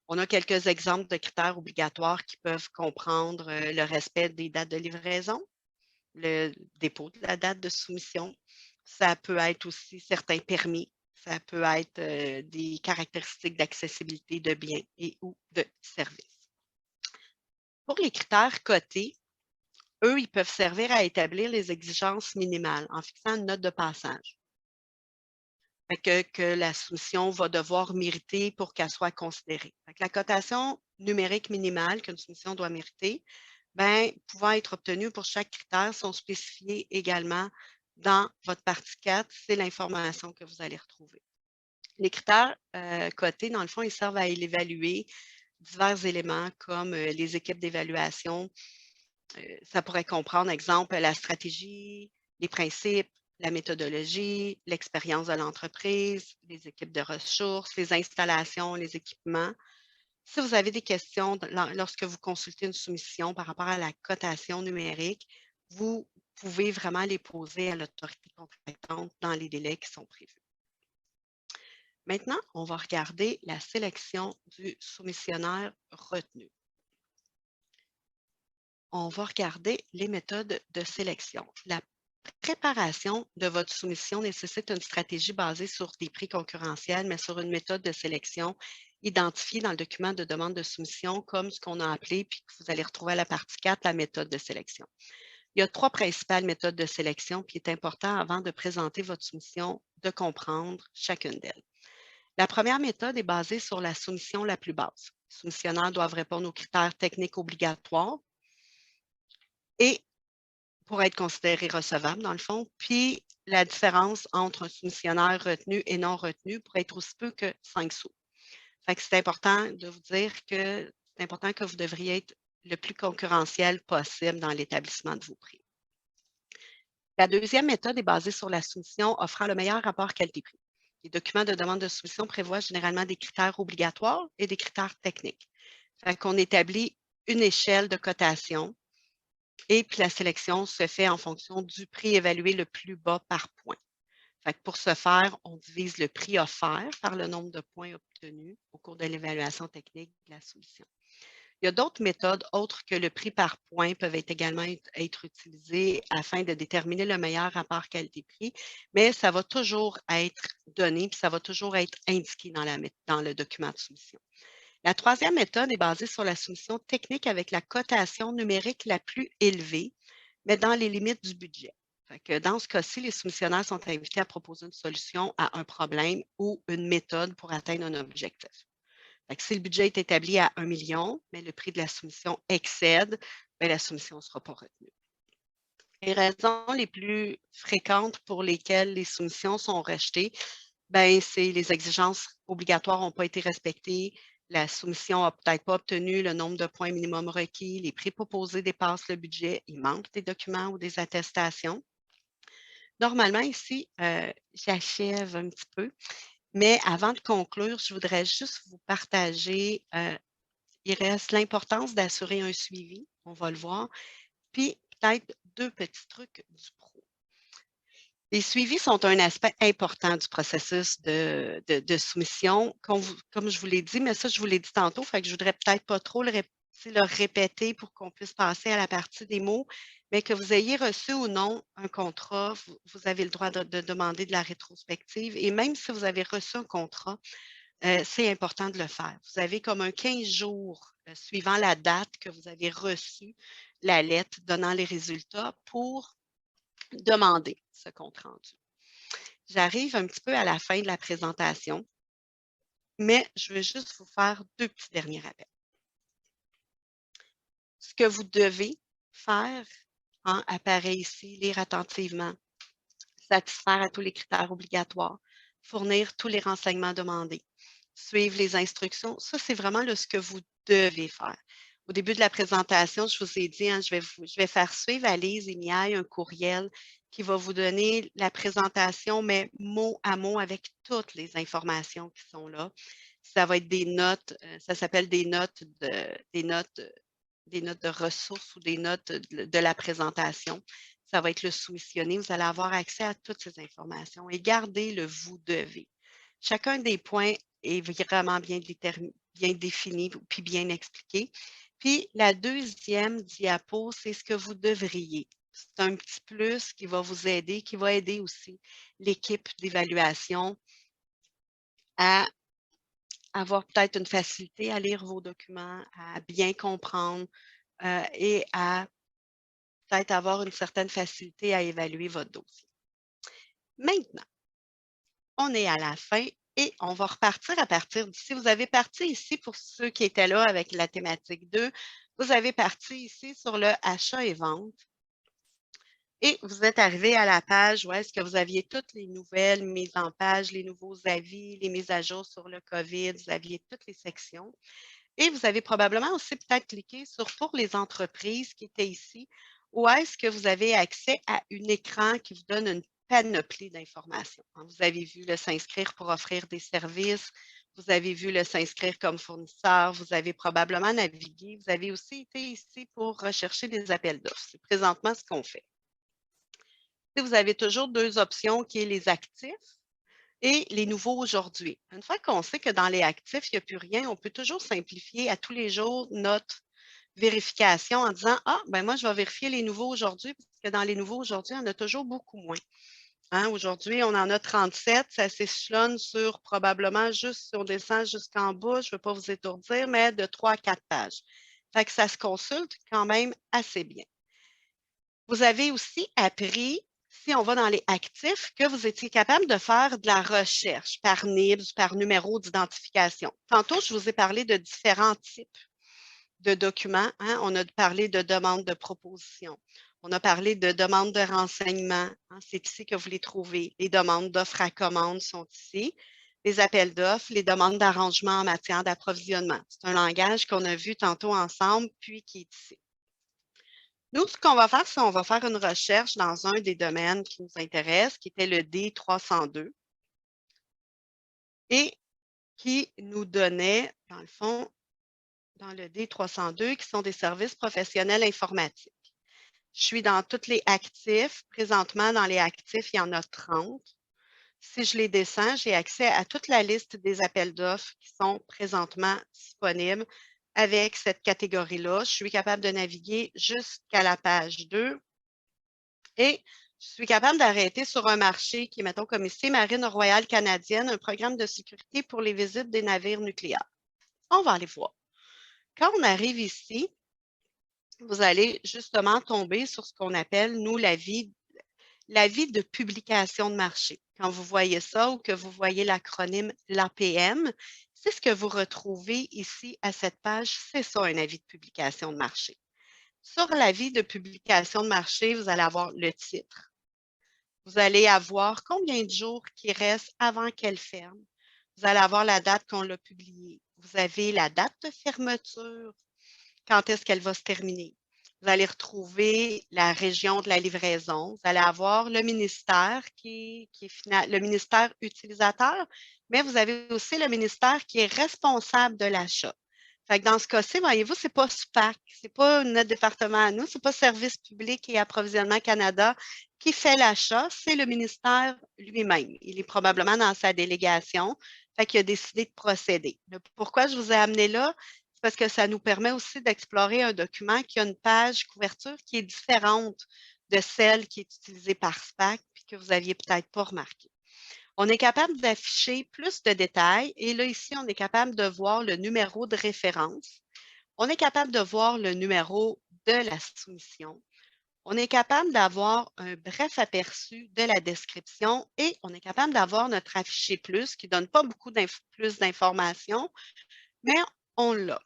On a quelques exemples de critères obligatoires qui peuvent comprendre le respect des dates de livraison, le dépôt de la date de soumission. Ça peut être aussi certains permis. Ça peut être des caractéristiques d'accessibilité de biens et ou de services. Pour les critères cotés, eux, ils peuvent servir à établir les exigences minimales en fixant une note de passage. Que la soumission va devoir mériter pour qu'elle soit considérée. La cotation numérique minimale qu'une soumission doit mériter, ben, pouvant être obtenue pour chaque critère, sont spécifiés également dans votre partie 4. C'est l'information que vous allez retrouver. Les critères cotés, dans le fond, ils servent à évaluer divers éléments comme les équipes d'évaluation. Ça pourrait comprendre, exemple, la stratégie, les principes, la méthodologie, l'expérience de l'entreprise, les équipes de ressources, les installations, les équipements. Si vous avez des questions lorsque vous consultez une soumission par rapport à la cotation numérique, vous pouvez vraiment les poser à l'autorité compétente dans les délais qui sont prévus. Maintenant, on va regarder la sélection du soumissionnaire retenu. On va regarder les méthodes de sélection. La préparation de votre soumission nécessite une stratégie basée sur des prix concurrentiels, mais sur une méthode de sélection identifiée dans le document de demande de soumission, comme ce qu'on a appelé, puis que vous allez retrouver à la partie 4, la méthode de sélection. Il y a 3 principales méthodes de sélection, puis il est important, avant de présenter votre soumission, de comprendre chacune d'elles. La première méthode est basée sur la soumission la plus basse. Les soumissionnaires doivent répondre aux critères techniques obligatoires et pour être considéré recevable, dans le fond. Puis, la différence entre un soumissionnaire retenu et non retenu pourrait être aussi peu que 5 sous. Fait que c'est important de vous dire que c'est important que vous devriez être le plus concurrentiel possible dans l'établissement de vos prix. La deuxième méthode est basée sur la soumission offrant le meilleur rapport qualité-prix. Les documents de demande de soumission prévoient généralement des critères obligatoires et des critères techniques. Fait qu'on établit une échelle de cotation et puis la sélection se fait en fonction du prix évalué le plus bas par point. Fait que pour ce faire, on divise le prix offert par le nombre de points obtenus au cours de l'évaluation technique de la solution. Il y a d'autres méthodes autres que le prix par point peuvent également être utilisées afin de déterminer le meilleur rapport qualité-prix, mais ça va toujours être donné puis ça va toujours être indiqué dans le document de soumission. La troisième méthode est basée sur la soumission technique avec la cotation numérique la plus élevée, mais dans les limites du budget. Fait que dans ce cas-ci, les soumissionnaires sont invités à proposer une solution à un problème ou une méthode pour atteindre un objectif. Fait que si le budget est établi à 1 million, mais le prix de la soumission excède, bien, la soumission ne sera pas retenue. Les raisons les plus fréquentes pour lesquelles les soumissions sont rejetées, ben, c'est les exigences obligatoires n'ont pas été respectées, la soumission n'a peut-être pas obtenu le nombre de points minimum requis, les prix proposés dépassent le budget, il manque des documents ou des attestations. Normalement, ici, j'achève un petit peu, mais avant de conclure, je voudrais juste vous partager, il reste l'importance d'assurer un suivi, on va le voir, puis peut-être 2 petits trucs du pro. Les suivis sont un aspect important du processus de soumission, comme je vous l'ai dit, mais ça, je vous l'ai dit tantôt, fait que je voudrais peut-être pas trop le répéter pour qu'on puisse passer à la partie des mots, mais que vous ayez reçu ou non un contrat, vous avez le droit de demander de la rétrospective et même si vous avez reçu un contrat, c'est important de le faire. Vous avez comme un 15 jours suivant la date que vous avez reçu la lettre donnant les résultats pour demander ce compte rendu. J'arrive un petit peu à la fin de la présentation, mais je veux juste vous faire 2 petits derniers rappels. Ce que vous devez faire, apparaît ici, lire attentivement, satisfaire à tous les critères obligatoires, fournir tous les renseignements demandés, suivre les instructions. Ça, c'est vraiment ce que vous devez faire. Au début de la présentation, je vous ai dit, je vais faire suivre à Lise et Miaille un courriel qui va vous donner la présentation, mais mot à mot avec toutes les informations qui sont là. Ça va être des notes, ça s'appelle des notes de ressources ou des notes de la présentation. Ça va être le soumissionné. Vous allez avoir accès à toutes ces informations et gardez le « vous devez ». Chacun des points est vraiment bien bien défini puis bien expliqué. Puis la deuxième diapo, c'est ce que vous devriez. C'est un petit plus qui va vous aider, qui va aider aussi l'équipe d'évaluation à avoir peut-être une facilité à lire vos documents, à bien comprendre et à peut-être avoir une certaine facilité à évaluer votre dossier. Maintenant, on est à la fin et on va repartir à partir d'ici. Vous avez parti ici, pour ceux qui étaient là avec la thématique 2, vous avez parti ici sur le achat et vente. Et vous êtes arrivé à la page où est-ce que vous aviez toutes les nouvelles mises en page, les nouveaux avis, les mises à jour sur le COVID, vous aviez toutes les sections. Et vous avez probablement aussi peut-être cliqué sur « Pour les entreprises » qui était ici, où est-ce que vous avez accès à un écran qui vous donne une panoplie d'informations. Vous avez vu le s'inscrire pour offrir des services, vous avez vu le s'inscrire comme fournisseur, vous avez probablement navigué, vous avez aussi été ici pour rechercher des appels d'offres. C'est présentement ce qu'on fait. Vous avez toujours deux options qui sont les actifs et les nouveaux aujourd'hui. Une fois qu'on sait que dans les actifs, il n'y a plus rien, on peut toujours simplifier à tous les jours notre vérification en disant « Ah, ben moi, je vais vérifier les nouveaux aujourd'hui, parce que dans les nouveaux aujourd'hui, on en a toujours beaucoup moins. Hein, aujourd'hui, on en a 37, ça s'échelonne sur probablement juste, si on descend jusqu'en bas, je ne veux pas vous étourdir, mais de 3 à 4 pages. Fait que ça se consulte quand même assez bien. Vous avez aussi appris, si on va dans les actifs, que vous étiez capable de faire de la recherche par NIBS, par numéro d'identification. Tantôt, je vous ai parlé de différents types de documents. Hein? On a parlé de demande de proposition. On a parlé de demande de renseignement. Hein? C'est ici que vous les trouvez. Les demandes d'offres à commande sont ici. Les appels d'offres, les demandes d'arrangement en matière d'approvisionnement. C'est un langage qu'on a vu tantôt ensemble, puis qui est ici. Nous, ce qu'on va faire, c'est qu'on va faire une recherche dans un des domaines qui nous intéresse, qui était le D302, et qui nous donnait, dans le fond, dans le D302, qui sont des services professionnels informatiques. Je suis dans tous les actifs. Présentement, dans les actifs, il y en a 30. Si je les descends, j'ai accès à toute la liste des appels d'offres qui sont présentement disponibles avec cette catégorie-là. Je suis capable de naviguer jusqu'à la page 2 et je suis capable d'arrêter sur un marché qui est, mettons, comme ici, Marine Royale canadienne, un programme de sécurité pour les visites des navires nucléaires. On va aller voir. Quand on arrive ici, vous allez justement tomber sur ce qu'on appelle, nous, l'avis de publication de marché. Quand vous voyez ça ou que vous voyez l'acronyme l'APM, c'est ce que vous retrouvez ici à cette page, c'est ça un avis de publication de marché. Sur l'avis de publication de marché, vous allez avoir le titre. Vous allez avoir combien de jours qui restent avant qu'elle ferme. Vous allez avoir la date qu'on l'a publiée. Vous avez la date de fermeture, quand est-ce qu'elle va se terminer. Vous allez retrouver la région de la livraison. Vous allez avoir le ministère qui est le ministère utilisateur, mais vous avez aussi le ministère qui est responsable de l'achat. Fait que dans ce cas-ci, voyez-vous, ce n'est pas SPAC, ce n'est pas notre département à nous, ce n'est pas Service public et approvisionnement Canada qui fait l'achat, c'est le ministère lui-même. Il est probablement dans sa délégation, fait qu'il a décidé de procéder. Pourquoi je vous ai amené là? C'est parce que ça nous permet aussi d'explorer un document qui a une page couverture qui est différente de celle qui est utilisée par SPAC puis que vous n'aviez peut-être pas remarqué. On est capable d'afficher plus de détails et là, ici, on est capable de voir le numéro de référence. On est capable de voir le numéro de la soumission. On est capable d'avoir un bref aperçu de la description et on est capable d'avoir notre affiché plus qui ne donne pas beaucoup plus d'informations, mais on l'a.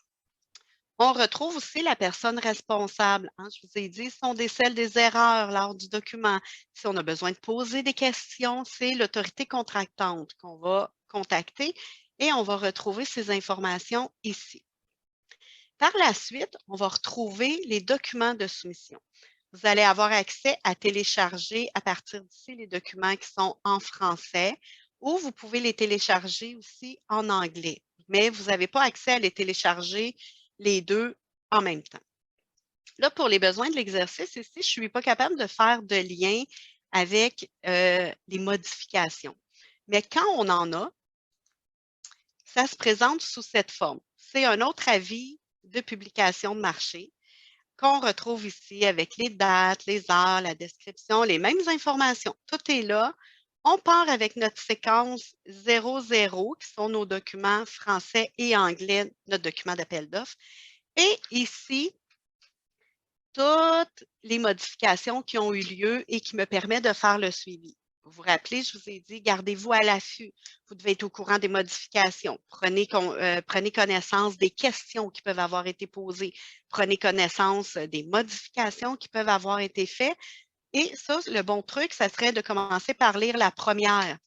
On retrouve aussi la personne responsable. Hein, je vous ai dit, si on décèle des erreurs lors du document, si on a besoin de poser des questions, c'est l'autorité contractante qu'on va contacter et on va retrouver ces informations ici. Par la suite, on va retrouver les documents de soumission. Vous allez avoir accès à télécharger à partir d'ici les documents qui sont en français ou vous pouvez les télécharger aussi en anglais, mais vous n'avez pas accès à les télécharger les deux en même temps. Là, pour les besoins de l'exercice, ici, je ne suis pas capable de faire de lien avec les modifications. Mais quand on en a, ça se présente sous cette forme. c'est un autre avis de publication de marché qu'on retrouve ici avec les dates, les heures, la description, les mêmes informations. Tout est là. On part avec notre séquence 00, qui sont nos documents français et anglais, notre document d'appel d'offres. Et ici, toutes les modifications qui ont eu lieu et qui me permettent de faire le suivi. Vous vous rappelez, je vous ai dit, gardez-vous à l'affût. Vous devez être au courant des modifications. Prenez connaissance des questions qui peuvent avoir été posées. Prenez connaissance des modifications qui peuvent avoir été faites. Et ça, le bon truc, ça serait de commencer par lire la première.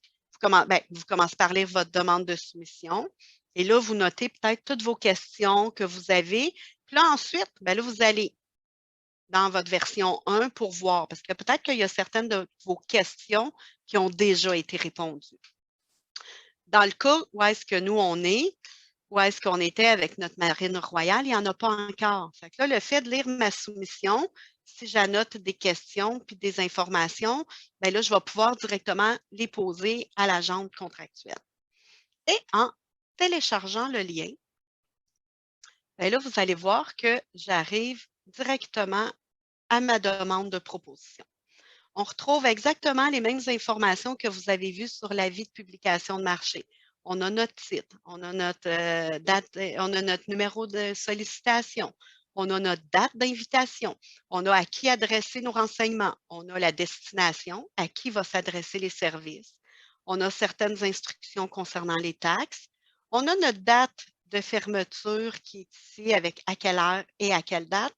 Vous commencez par lire votre demande de soumission. Et là, vous notez peut-être toutes vos questions que vous avez. Puis là, ensuite, là, vous allez dans votre version 1 pour voir, parce que peut-être qu'il y a certaines de vos questions qui ont déjà été répondues. Dans le cas où est-ce que nous, on est, où est-ce qu'on était avec notre marine royale, il n'y en a pas encore. Fait que là, le fait de lire ma soumission, si j'annote des questions puis des informations, bien là, je vais pouvoir directement les poser à l'agente contractuelle. Et en téléchargeant le lien, bien là, vous allez voir que j'arrive directement à ma demande de proposition. On retrouve exactement les mêmes informations que vous avez vues sur l'avis de publication de marché. On a notre titre, on a notre date, on a notre numéro de sollicitation, on a notre date d'invitation, on a à qui adresser nos renseignements, on a la destination, à qui va s'adresser les services, on a certaines instructions concernant les taxes, on a notre date de fermeture qui est ici avec à quelle heure et à quelle date,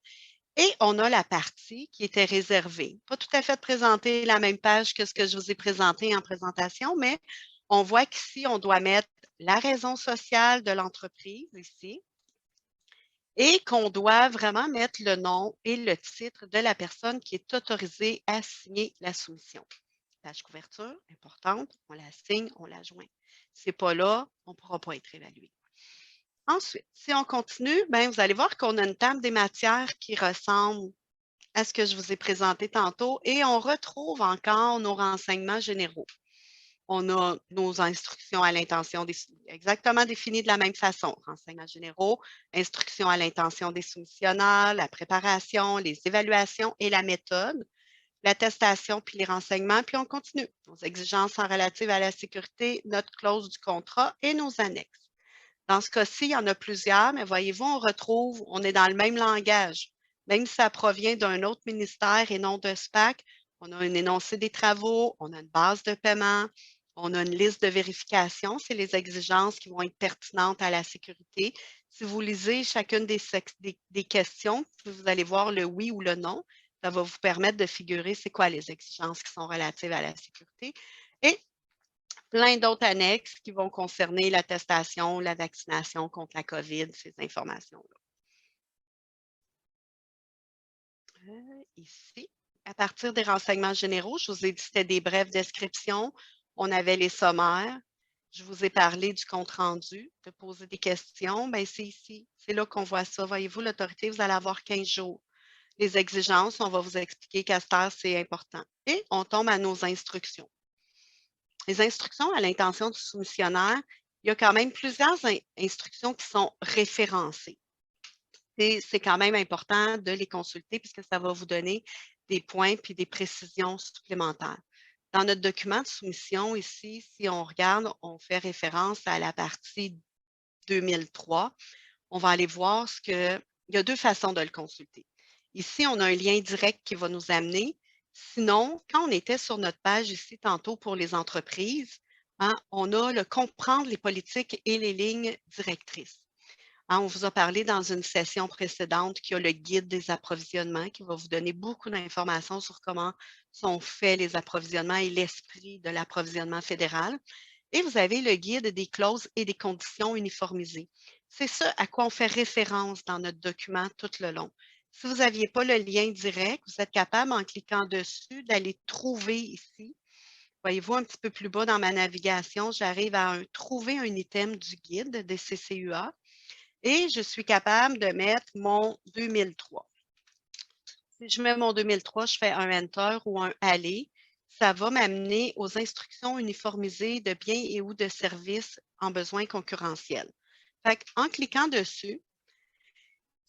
et on a la partie qui était réservée. Pas tout à fait présenter la même page que ce que je vous ai présenté en présentation, mais on voit qu'ici, on doit mettre la raison sociale de l'entreprise ici et qu'on doit vraiment mettre le nom et le titre de la personne qui est autorisée à signer la soumission. Page couverture, importante, on la signe, on la joint. Si ce n'est pas là, on ne pourra pas être évalué. Ensuite, si on continue, bien, vous allez voir qu'on a une table des matières qui ressemble à ce que je vous ai présenté tantôt et on retrouve encore nos renseignements généraux. On a nos instructions à l'intention exactement définies de la même façon. Renseignements généraux, instructions à l'intention des soumissionnaires, la préparation, les évaluations et la méthode, l'attestation puis les renseignements, puis on continue. Nos exigences en relative à la sécurité, notre clause du contrat et nos annexes. Dans ce cas-ci, il y en a plusieurs, mais voyez-vous, on est dans le même langage. Même si ça provient d'un autre ministère et non de SPAC, on a un énoncé des travaux, on a une base de paiement, on a une liste de vérification, c'est les exigences qui vont être pertinentes à la sécurité. Si vous lisez chacune des questions, vous allez voir le oui ou le non. Ça va vous permettre de figurer c'est quoi les exigences qui sont relatives à la sécurité. Et plein d'autres annexes qui vont concerner l'attestation, la vaccination contre la COVID, ces informations-là. Ici, à partir des renseignements généraux, je vous ai dit que c'était des brèves descriptions. On avait les sommaires. Je vous ai parlé du compte-rendu, de poser des questions. Bien, c'est ici, c'est là qu'on voit ça. Voyez-vous, l'autorité, vous allez avoir 15 jours. Les exigences, on va vous expliquer qu'à cette heure, c'est important. Et on tombe à nos instructions. Les instructions à l'intention du soumissionnaire, il y a quand même plusieurs instructions qui sont référencées. Et c'est quand même important de les consulter puisque ça va vous donner des points puis des précisions supplémentaires. Dans notre document de soumission ici, si on regarde, on fait référence à la partie 2003. On va aller voir il y a deux façons de le consulter. Ici, on a un lien direct qui va nous amener. Sinon, quand on était sur notre page ici tantôt pour les entreprises, on a le comprendre les politiques et les lignes directrices. On vous a parlé dans une session précédente qu'il y a le guide des approvisionnements qui va vous donner beaucoup d'informations sur comment sont faits les approvisionnements et l'esprit de l'approvisionnement fédéral. Et vous avez le guide des clauses et des conditions uniformisées. C'est ça à quoi on fait référence dans notre document tout le long. Si vous n'aviez pas le lien direct, vous êtes capable, en cliquant dessus, d'aller trouver ici. Voyez-vous, un petit peu plus bas dans ma navigation, j'arrive à trouver un item du guide des CCUA et je suis capable de mettre mon 2003. Si je mets mon 2003, je fais un Enter ou un Aller. Ça va m'amener aux instructions uniformisées de biens et ou de services en besoin concurrentiel. Fait en cliquant dessus,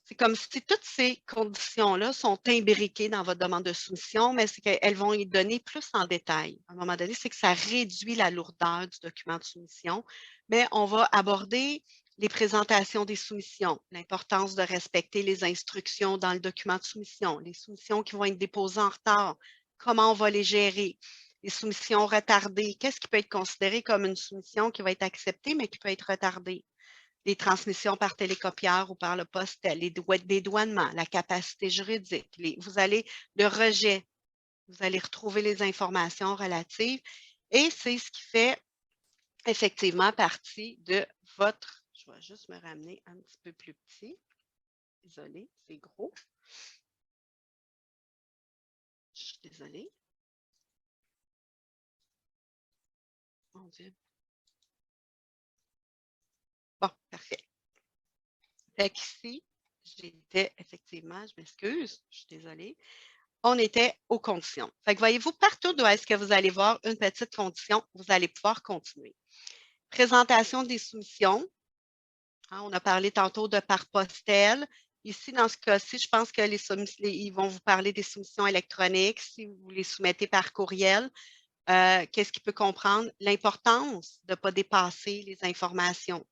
c'est comme si toutes ces conditions-là sont imbriquées dans votre demande de soumission, mais c'est qu'elles vont y donner plus en détail. À un moment donné, c'est que ça réduit la lourdeur du document de soumission, mais on va aborder les présentations des soumissions, l'importance de respecter les instructions dans le document de soumission, les soumissions qui vont être déposées en retard, comment on va les gérer, les soumissions retardées, qu'est-ce qui peut être considéré comme une soumission qui va être acceptée, mais qui peut être retardée, les transmissions par télécopieur ou par le postel, les dédouanements, la capacité juridique, le rejet, vous allez retrouver les informations relatives et c'est ce qui fait effectivement partie de votre, je vais juste me ramener un petit peu plus petit. Désolée, c'est gros. Je suis désolée. Mon Dieu. Bon, parfait. Fait qu'ici, j'étais effectivement, je m'excuse, je suis désolée, on était aux conditions. Fait que voyez-vous, partout où est-ce que vous allez voir une petite condition, vous allez pouvoir continuer. Présentation des soumissions. Hein, on a parlé tantôt de par postel. Ici, dans ce cas-ci, je pense que ils vont vous parler des soumissions électroniques si vous les soumettez par courriel. Qu'est-ce qu'il peut comprendre? L'importance de ne pas dépasser les informations.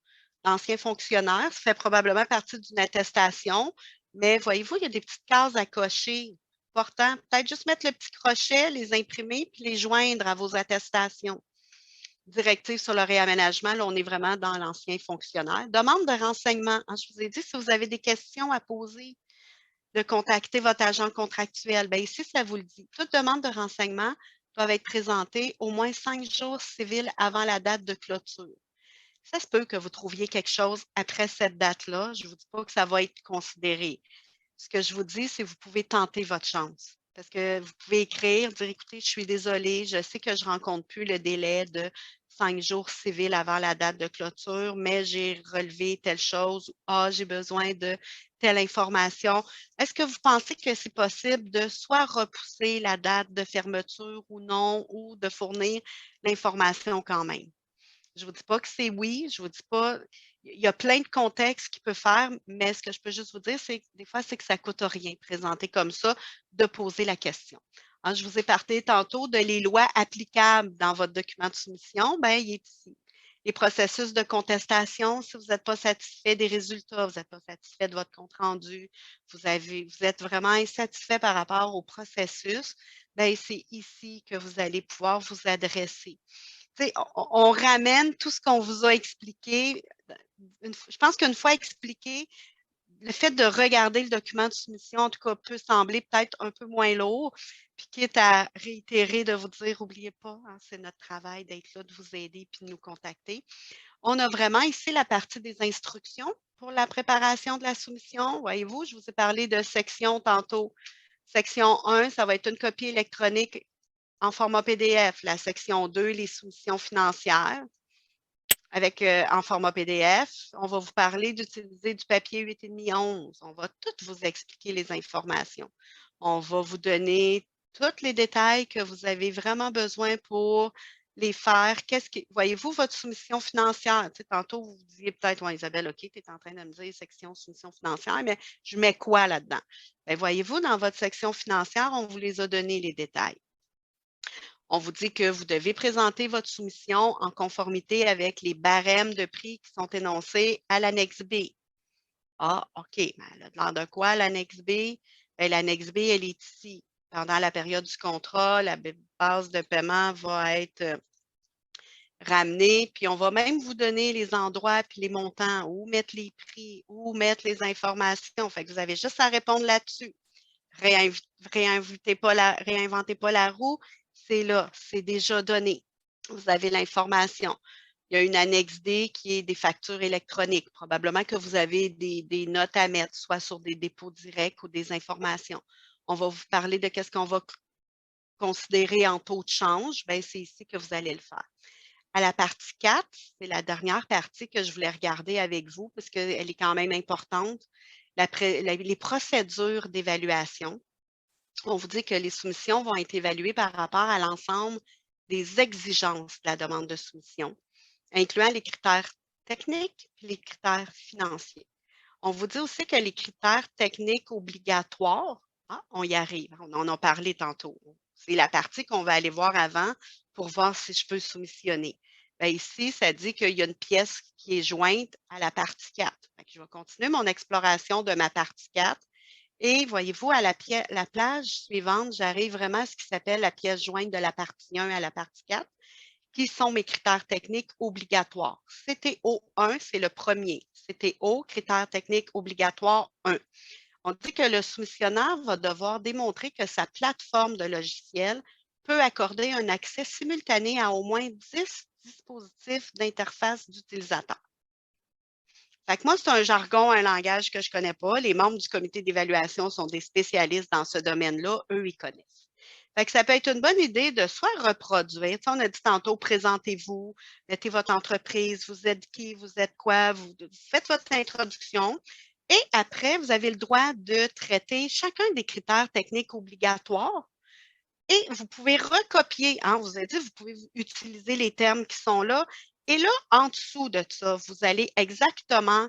L'ancien fonctionnaire, ça fait probablement partie d'une attestation, mais voyez-vous, il y a des petites cases à cocher. Important, peut-être juste mettre le petit crochet, les imprimer, puis les joindre à vos attestations. Directive sur le réaménagement, là, on est vraiment dans l'ancien fonctionnaire. Demande de renseignement. Hein, je vous ai dit, si vous avez des questions à poser, de contacter votre agent contractuel. Bien, ici, ça vous le dit. Toute demande de renseignement doit être présentée au moins 5 jours civils avant la date de clôture. Ça se peut que vous trouviez quelque chose après cette date-là. Je ne vous dis pas que ça va être considéré. Ce que je vous dis, c'est que vous pouvez tenter votre chance. Parce que vous pouvez écrire, dire, écoutez, je suis désolée, je sais que je ne rencontre plus le délai de 5 jours civils avant la date de clôture, mais j'ai relevé telle chose. Ah, j'ai besoin de telle information. Est-ce que vous pensez que c'est possible de soit repousser la date de fermeture ou non, ou de fournir l'information quand même? Je ne vous dis pas que c'est oui, je ne vous dis pas. Il y a plein de contextes qu'il peut faire, mais ce que je peux juste vous dire, c'est que des fois, c'est que ça ne coûte rien présenter comme ça, de poser la question. Hein, je vous ai parlé tantôt de les lois applicables dans votre document de soumission, bien, il est ici. Les processus de contestation, si vous n'êtes pas satisfait des résultats, vous n'êtes pas satisfait de votre compte-rendu, vous êtes vraiment insatisfait par rapport au processus, bien, c'est ici que vous allez pouvoir vous adresser. On ramène tout ce qu'on vous a expliqué. Je pense qu'une fois expliqué, le fait de regarder le document de soumission, en tout cas, peut sembler peut-être un peu moins lourd. Puis quitte à réitérer, de vous dire, n'oubliez pas, hein, c'est notre travail d'être là, de vous aider puis de nous contacter. On a vraiment ici la partie des instructions pour la préparation de la soumission. Voyez-vous, je vous ai parlé de section tantôt. Section 1, ça va être une copie électronique en format PDF. La section 2, les soumissions financières en format PDF. On va vous parler d'utiliser du papier 8,5-11. On va tout vous expliquer les informations. On va vous donner tous les détails que vous avez vraiment besoin pour les faire. Voyez-vous votre soumission financière? Tu sais, tantôt, vous disiez peut-être, ouais, Isabelle, OK, tu es en train de me dire section soumission financière, mais je mets quoi là-dedans? Bien, voyez-vous, dans votre section financière, on vous les a donné les détails. On vous dit que vous devez présenter votre soumission en conformité avec les barèmes de prix qui sont énoncés à l'annexe B. Ah, OK. Ben, elle a l'air de quoi, l'annexe B? Bien, l'annexe B, elle est ici. Pendant la période du contrat, la base de paiement va être ramenée, puis on va même vous donner les endroits puis les montants, où mettre les prix, où mettre les informations. Fait que vous avez juste à répondre là-dessus. Réinventez pas la roue, c'est là, c'est déjà donné. Vous avez l'information. Il y a une annexe D qui est des factures électroniques. Probablement que vous avez des notes à mettre, soit sur des dépôts directs ou des informations. On va vous parler de qu'est-ce qu'on va considérer en taux de change. Bien, c'est ici que vous allez le faire. À la partie 4, c'est la dernière partie que je voulais regarder avec vous parce qu'elle est quand même importante. Les procédures d'évaluation. On vous dit que les soumissions vont être évaluées par rapport à l'ensemble des exigences de la demande de soumission, incluant les critères techniques et les critères financiers. On vous dit aussi que les critères techniques obligatoires, on y arrive, on en a parlé tantôt. C'est la partie qu'on va aller voir avant pour voir si je peux soumissionner. Bien, ici, ça dit qu'il y a une pièce qui est jointe à la partie 4. Je vais continuer mon exploration de ma partie 4. Et voyez-vous, à la plage suivante, j'arrive vraiment à ce qui s'appelle la pièce jointe de la partie 1 à la partie 4, qui sont mes critères techniques obligatoires. CTO1, c'est le premier. CTO, critères techniques obligatoires 1. On dit que le soumissionnaire va devoir démontrer que sa plateforme de logiciel peut accorder un accès simultané à au moins 10 dispositifs d'interface d'utilisateur. Fait que moi, c'est un jargon, un langage que je ne connais pas. Les membres du comité d'évaluation sont des spécialistes dans ce domaine-là. Eux, ils connaissent. Fait que ça peut être une bonne idée de soit reproduire. Tu sais, on a dit tantôt, présentez-vous, mettez votre entreprise, vous êtes qui, vous êtes quoi, vous faites votre introduction. Et après, vous avez le droit de traiter chacun des critères techniques obligatoires. Et vous pouvez recopier, vous avez dit, vous pouvez utiliser les termes qui sont là. Et là, en dessous de ça, vous allez exactement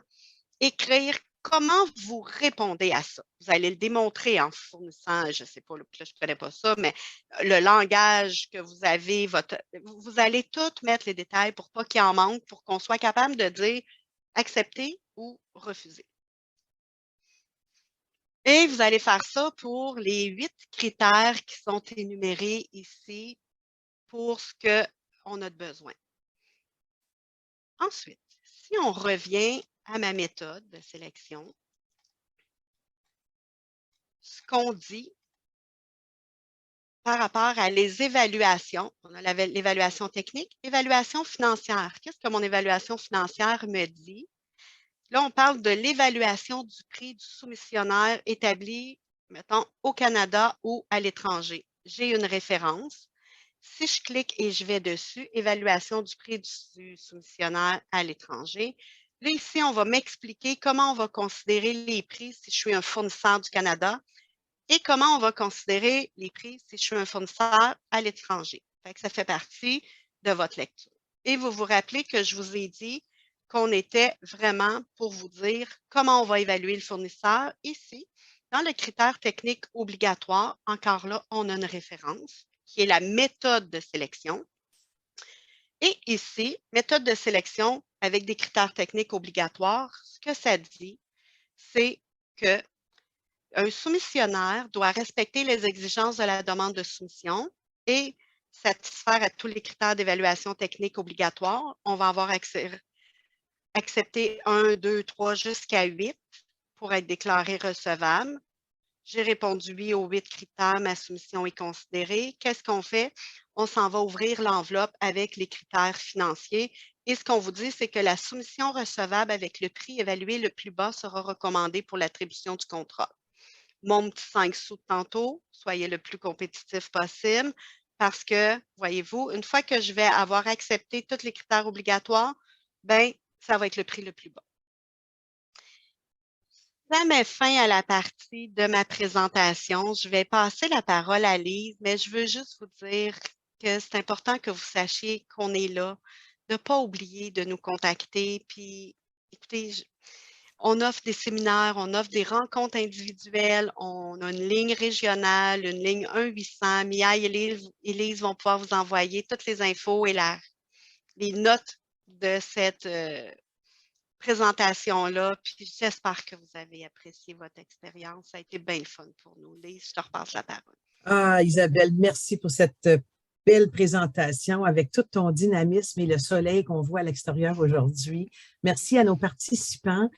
écrire comment vous répondez à ça. Vous allez le démontrer en fournissant, je ne sais pas, là, je ne connais pas ça, mais le langage que vous avez, vous allez tout mettre les détails pour pas qu'il en manque, pour qu'on soit capable de dire accepter ou refuser. Et vous allez faire ça pour les 8 critères qui sont énumérés ici pour ce qu'on a de besoin. Ensuite, si on revient à ma méthode de sélection, ce qu'on dit par rapport à les évaluations, on a l'évaluation technique, évaluation financière. Qu'est-ce que mon évaluation financière me dit? Là, on parle de l'évaluation du prix du soumissionnaire établi, mettons, au Canada ou à l'étranger. J'ai une référence. Si je clique et je vais dessus, évaluation du prix du soumissionnaire à l'étranger. Là, ici, on va m'expliquer comment on va considérer les prix si je suis un fournisseur du Canada et comment on va considérer les prix si je suis un fournisseur à l'étranger. Ça fait partie de votre lecture. Et vous vous rappelez que je vous ai dit qu'on était vraiment pour vous dire comment on va évaluer le fournisseur. Ici, dans le critère technique obligatoire, encore là, on a une référence qui est la méthode de sélection. Et ici, méthode de sélection avec des critères techniques obligatoires, ce que ça dit, c'est que un soumissionnaire doit respecter les exigences de la demande de soumission et satisfaire à tous les critères d'évaluation technique obligatoires. On va avoir accepté 1, 2, 3 jusqu'à 8 pour être déclaré recevable. J'ai répondu oui aux 8 critères, ma soumission est considérée. Qu'est-ce qu'on fait? On s'en va ouvrir l'enveloppe avec les critères financiers. Et ce qu'on vous dit, c'est que la soumission recevable avec le prix évalué le plus bas sera recommandée pour l'attribution du contrat. Mon petit 5 sous de tantôt, soyez le plus compétitif possible parce que, voyez-vous, une fois que je vais avoir accepté tous les critères obligatoires, bien, ça va être le prix le plus bas. Ça met fin à la partie de ma présentation. Je vais passer la parole à Lise, mais je veux juste vous dire que c'est important que vous sachiez qu'on est là, de ne pas oublier de nous contacter. Puis, écoutez, on offre des séminaires, on offre des rencontres individuelles, on a une ligne régionale, une ligne 1-800. Mia et Lise vont pouvoir vous envoyer toutes les infos et les notes de cette présentation-là. Puis j'espère que vous avez apprécié votre expérience. Ça a été bien le fun pour nous. Lise, je te repasse la parole. Ah, Isabelle, merci pour cette belle présentation avec tout ton dynamisme et le soleil qu'on voit à l'extérieur aujourd'hui. Merci à nos participants.